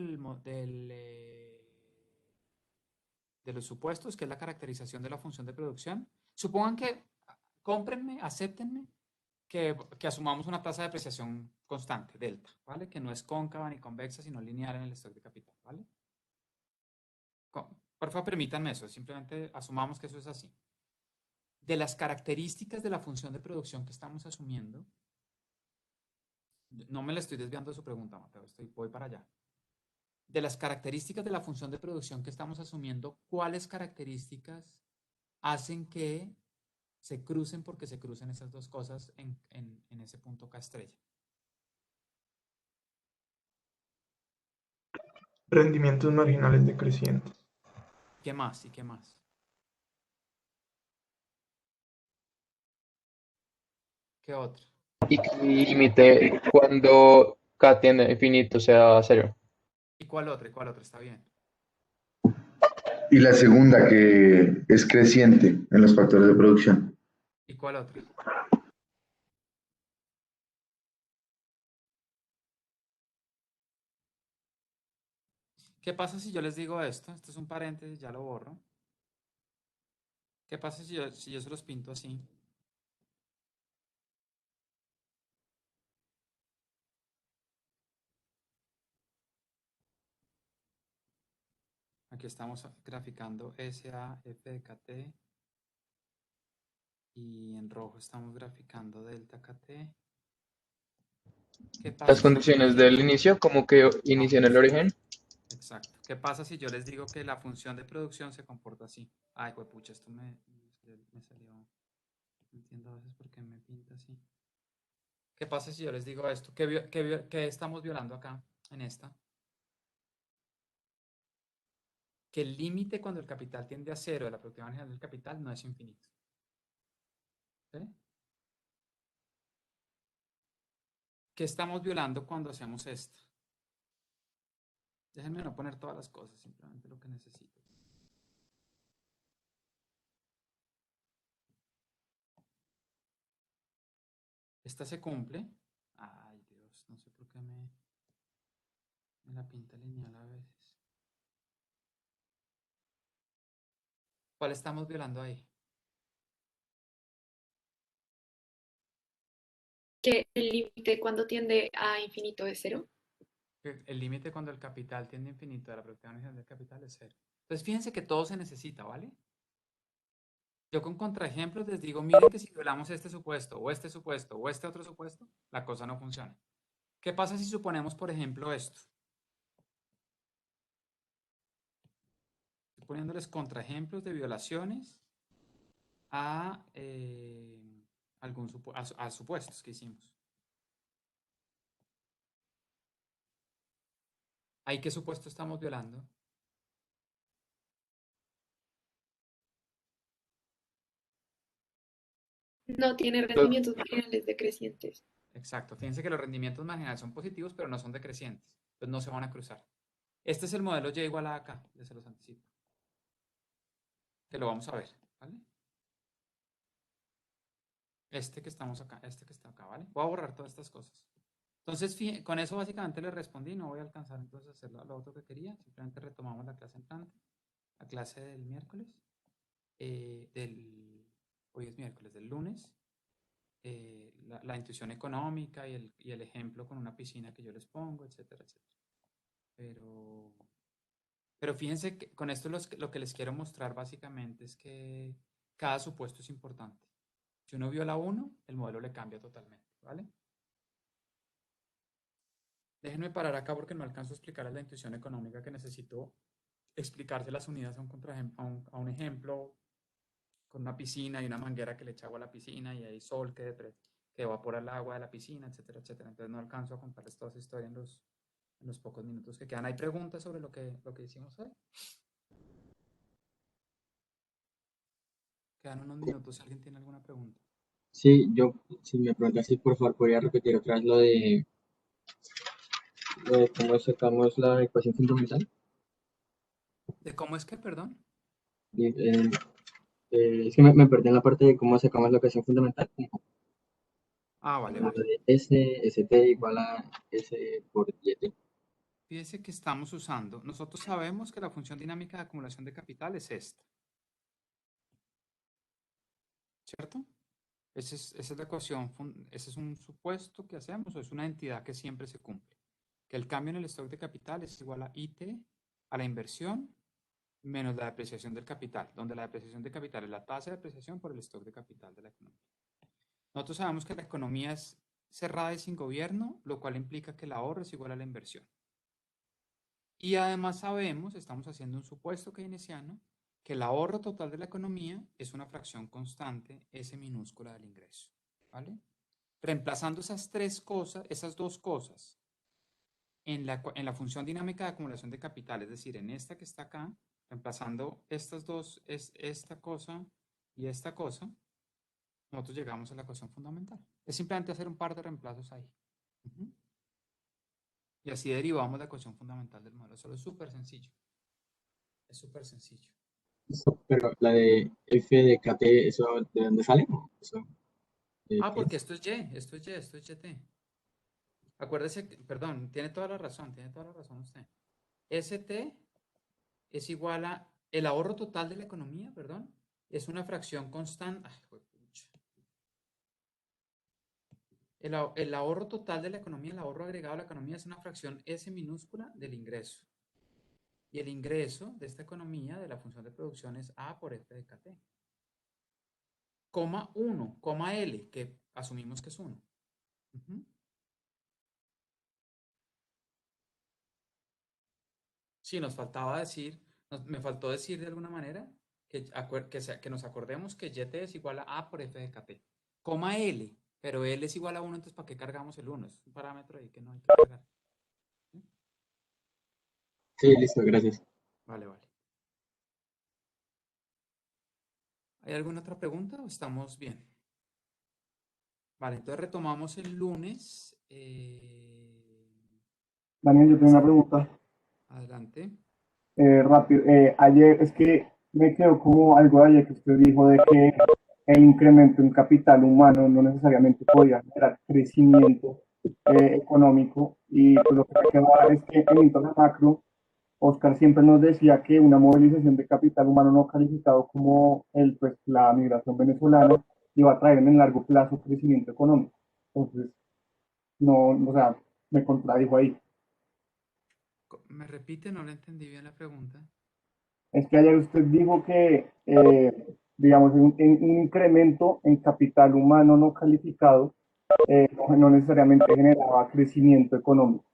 los supuestos, que es la caracterización de la función de producción. Supongan que, cómprenme, acéptenme, que asumamos una tasa de depreciación constante, delta, ¿vale? Que no es cóncava ni convexa, sino lineal en el stock de capital, ¿vale? Por favor, permítanme eso, simplemente asumamos que eso es así. De las características de la función de producción que estamos asumiendo, no me le estoy desviando de su pregunta, Mateo, voy para allá. De las características de la función de producción que estamos asumiendo, ¿cuáles características hacen que se crucen porque se crucen esas dos cosas en ese punto K estrella? Rendimientos marginales decrecientes. ¿Qué más y qué más? ¿Qué otro? Y límite cuando K tiende a infinito sea cero. ¿Y cuál otro? ¿Y cuál otro? Está bien. Y la segunda, que es creciente en los factores de producción. ¿Y cuál otro? ¿Qué pasa si yo les digo esto? Esto es un paréntesis, ya lo borro. ¿Qué pasa si yo se los pinto así? Aquí estamos graficando SA, F de KT. Y en rojo estamos graficando delta KT. ¿Qué Las pasa si yo les condiciones del digo? inicio, como que No, inicia en el origen. exacto. ¿Qué pasa si yo les digo que la función de producción se comporta así? Ay, pucha, esto me salió. No entiendo a veces por qué me pinta así. ¿Qué pasa si yo les digo esto? ¿Qué estamos violando acá en esta? Que el límite cuando el capital tiende a cero de la productividad marginal del capital no es infinito. ¿Sí? ¿Qué estamos violando cuando hacemos esto? Déjenme no poner todas las cosas, simplemente lo que necesito. Esta se cumple. Ay, Dios, no sé por qué me la pinta lineal a veces. ¿Cuál estamos violando ahí? Que el límite cuando tiende a infinito es cero. El límite cuando el capital tiende a infinito de la productividad marginal del capital es cero. Entonces, fíjense que todo se necesita, ¿vale? Yo con contraejemplos les digo, miren que si violamos este supuesto, o este supuesto, o este otro supuesto, la cosa no funciona. ¿Qué pasa si suponemos, por ejemplo, esto? Estoy poniéndoles contraejemplos de violaciones a, a supuestos que hicimos. ¿Ahí qué supuesto estamos violando? No tiene rendimientos marginales decrecientes. Exacto. Fíjense que los rendimientos marginales son positivos, pero no son decrecientes. Entonces no se van a cruzar. Este es el modelo Y igual a acá, ya se los anticipo. Que lo vamos a ver, ¿vale? Este que estamos acá, este que está acá, ¿vale? Voy a borrar todas estas cosas. Entonces, con eso básicamente le respondí. No voy a alcanzar entonces a hacer lo otro que quería. Simplemente retomamos la clase entrante, la clase del miércoles, hoy es miércoles, del lunes. La intuición económica y el ejemplo con una piscina que yo les pongo, etcétera, etcétera. Pero fíjense que con esto lo que les quiero mostrar básicamente es que cada supuesto es importante. Si uno vio la 1, el modelo le cambia totalmente, ¿vale? Déjenme parar acá porque no alcanzo a explicarles la intuición económica que necesito explicárselas unidas a un ejemplo con una piscina y una manguera que le echa agua a la piscina y hay sol que evapora el agua de la piscina, etcétera, etcétera. Entonces no alcanzo a contarles toda esa historia en los pocos minutos que quedan. ¿Hay preguntas sobre lo que hicimos hoy? Quedan unos minutos si alguien tiene alguna pregunta. Sí, si me preguntas si por favor podría repetir otra vez lo de cómo sacamos la ecuación fundamental. ¿De cómo es que, perdón? Es que me perdí en la parte de cómo sacamos la ecuación fundamental. Vale. De ST igual a S por YT. Fíjese que estamos usando, nosotros sabemos que la función dinámica de acumulación de capital es esta. ¿Cierto? Esa es la ecuación, ese es un supuesto que hacemos, o es una entidad que siempre se cumple. Que el cambio en el stock de capital es igual a IT, a la inversión, menos la depreciación del capital, donde la depreciación de capital es la tasa de depreciación por el stock de capital de la economía. Nosotros sabemos que la economía es cerrada y sin gobierno, lo cual implica que el ahorro es igual a la inversión. Y además sabemos, estamos haciendo un supuesto keynesiano, que el ahorro total de la economía es una fracción constante, S minúscula del ingreso, ¿vale? Reemplazando esas dos cosas, en la función dinámica de acumulación de capital, es decir, en esta que está acá, reemplazando estas dos, esta cosa y esta cosa, nosotros llegamos a la ecuación fundamental. Es simplemente hacer un par de reemplazos ahí. Y así derivamos la ecuación fundamental del modelo. Solo es súper sencillo. Es súper sencillo. Pero la de F de KT, ¿eso de dónde sale? Porque esto es Y, esto es YT. Acuérdese, perdón, tiene toda la razón usted. ST es igual a el ahorro total de la economía, perdón, es una fracción constante. El ahorro total de la economía, el ahorro agregado de la economía es una fracción S minúscula del ingreso. Y el ingreso de esta economía, de la función de producción, es A por F de KT. Coma 1, coma L, que asumimos que es 1. Sí, me faltó decir de alguna manera que nos acordemos que YT es igual a A por F de KT. Coma L, pero L es igual a 1, entonces ¿para qué cargamos el 1? Es un parámetro ahí que no hay que cargar. Sí, listo, gracias. Vale. ¿Hay alguna otra pregunta o estamos bien? Vale, entonces retomamos el lunes. Daniel, yo tengo una pregunta. Adelante. Rápido. Ayer es que me quedó como algo de ayer que usted dijo de que el incremento en capital humano no necesariamente podía generar crecimiento económico. Y pues lo que me quedó es que en Internet Macro, Oscar siempre nos decía que una movilización de capital humano no calificado como la migración venezolana iba a traer en el largo plazo crecimiento económico. Entonces, no, o sea, me contradijo ahí. ¿Me repite? No le entendí bien la pregunta. Es que ayer usted dijo que, digamos, un incremento en capital humano no calificado no necesariamente generaba crecimiento económico,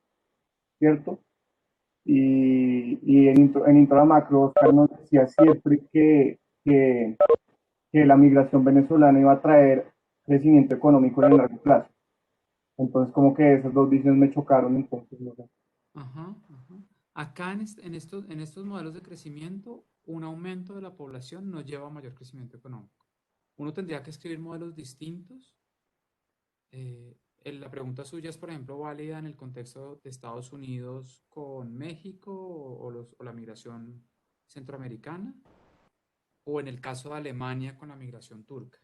¿cierto? Y en Intra Macro, Oscar nos decía siempre que la migración venezolana iba a traer crecimiento económico en el largo plazo. Entonces, como que esas dos visiones me chocaron, entonces, no sé. Acá en estos modelos de crecimiento, un aumento de la población no lleva a mayor crecimiento económico. uno tendría que escribir modelos distintos. La pregunta suya es, por ejemplo, válida en el contexto de Estados Unidos con México o la migración centroamericana, o en el caso de Alemania con la migración turca.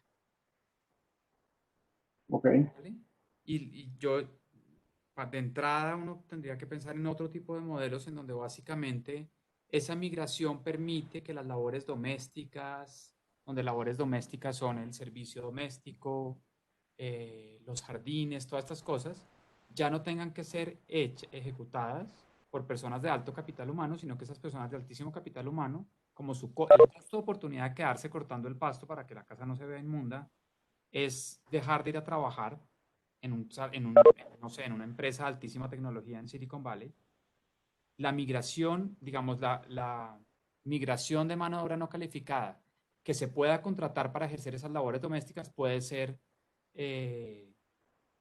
Ok. ¿Vale? Y yo, de entrada, uno tendría que pensar en otro tipo de modelos en donde básicamente esa migración permite que las labores domésticas, donde labores domésticas son el servicio doméstico, los jardines, todas estas cosas, ya no tengan que ser ejecutadas por personas de alto capital humano, sino que esas personas de altísimo capital humano, como el costo de oportunidad de quedarse cortando el pasto para que la casa no se vea inmunda, es dejar de ir a trabajar no sé, en una empresa de altísima tecnología en Silicon Valley. La migración, digamos, la migración de mano de obra no calificada que se pueda contratar para ejercer esas labores domésticas puede ser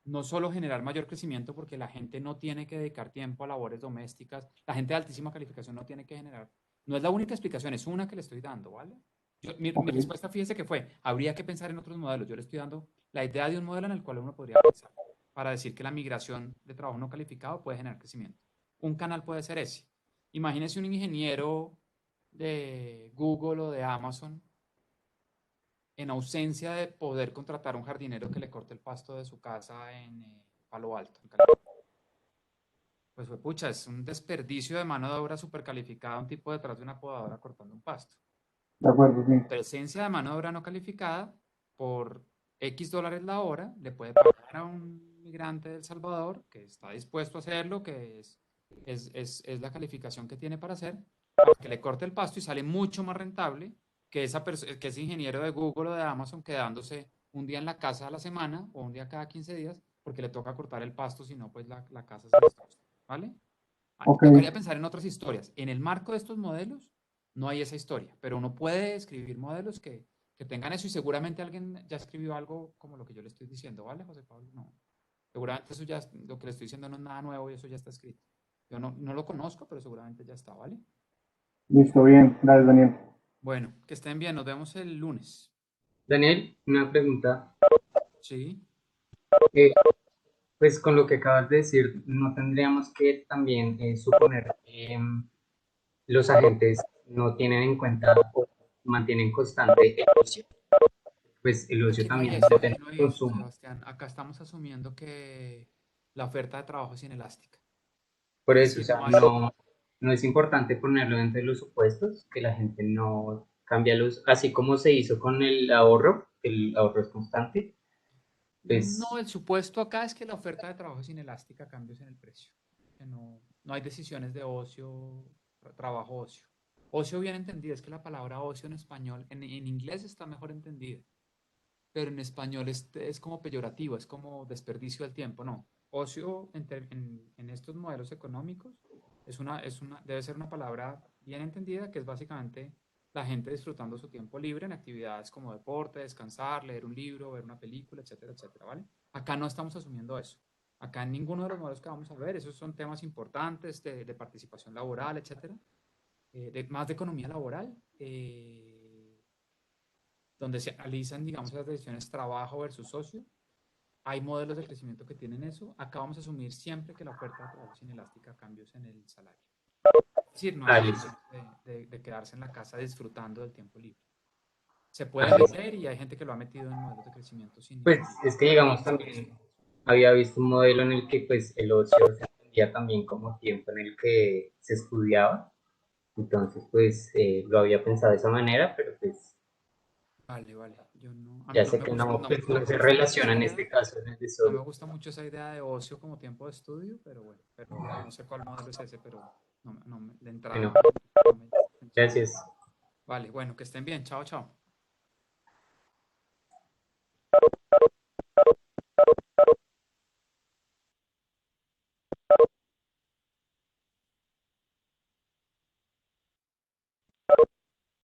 no solo generar mayor crecimiento, porque la gente no tiene que dedicar tiempo a labores domésticas, la gente de altísima calificación no tiene que generar, no es la única explicación, es una que le estoy dando, ¿vale? Mi respuesta, fíjese que fue, habría que pensar en otros modelos. Yo le estoy dando la idea de un modelo en el cual uno podría pensar para decir que la migración de trabajo no calificado puede generar crecimiento. Un canal puede ser ese. Imagínese un ingeniero de Google o de Amazon en ausencia de poder contratar a un jardinero que le corte el pasto de su casa en Palo Alto, en California. Pues pucha, es un desperdicio de mano de obra súper calificada, un tipo detrás de una podadora cortando un pasto. De acuerdo, sí. Presencia de mano de obra no calificada, por X dólares la hora, le puede pagar a un migrante de El Salvador que está dispuesto a hacerlo, que es la calificación que tiene para hacer, para que le corte el pasto y sale mucho más rentable que ese ingeniero de Google o de Amazon quedándose un día en la casa a la semana o un día cada 15 días porque le toca cortar el pasto, si no, pues la casa se destroza, ¿vale? Okay. Tocaría pensar en otras historias. En el marco de estos modelos no hay esa historia, pero uno puede escribir modelos que tengan eso y seguramente alguien ya escribió algo como lo que yo le estoy diciendo, ¿vale, José Pablo? No. Seguramente eso ya, lo que le estoy diciendo no es nada nuevo y eso ya está escrito. Yo no lo conozco, pero seguramente ya está, ¿vale? Listo, bien. Gracias, Daniel. Bueno, que estén bien. Nos vemos el lunes. Daniel, una pregunta. Sí. Pues con lo que acabas de decir, ¿no tendríamos que también suponer que los agentes no tienen en cuenta o mantienen constante el ocio? Pues el ocio Aquí no hay también eso, depende aquí no del hay eso, consumo. Sebastián. Acá estamos asumiendo que la oferta de trabajo es inelástica. Por Es eso, o decir, sea, no hay... no es importante ponerlo dentro de los supuestos, que la gente no cambia los, así como se hizo con el ahorro es constante, pues No, el supuesto acá es que la oferta de trabajo es inelástica a cambios en el precio. Que no hay decisiones de ocio, trabajo ocio. Ocio bien entendido, es que la palabra ocio en español, en inglés está mejor entendida, pero en español es como peyorativo, es como desperdicio del tiempo, no. Ocio en estos modelos económicos debe ser una palabra bien entendida, que es básicamente la gente disfrutando su tiempo libre en actividades como deporte, descansar, leer un libro, ver una película, etcétera, etcétera, ¿vale? Acá no estamos asumiendo eso. Acá en ninguno de los modelos que vamos a ver, esos son temas importantes de participación laboral, etcétera, más de economía laboral, donde se analizan, digamos, las decisiones trabajo versus socio. Hay modelos de crecimiento que tienen eso. Acá vamos a asumir siempre que la oferta de trabajo es inelástica a cambios en el salario. Es decir, no hay decisiones de quedarse en la casa disfrutando del tiempo libre. Se puede meter y hay gente que lo ha metido en modelos de crecimiento sin pues ningún es que digamos también había visto un modelo en el que pues el ocio se entendía también como tiempo en el que se estudiaba, entonces pues lo había pensado de esa manera, pero pues Vale. Yo no, ya no sé me que gusta, no, pues, no se mucho relaciona esa en idea. este caso en el de No me solo. gusta mucho esa idea de ocio como tiempo de estudio, pero bueno, pero no sé cuál modelo es ese, pero de entrada Bueno, no me gracias. Vale, bueno, que estén bien. Chao, chao.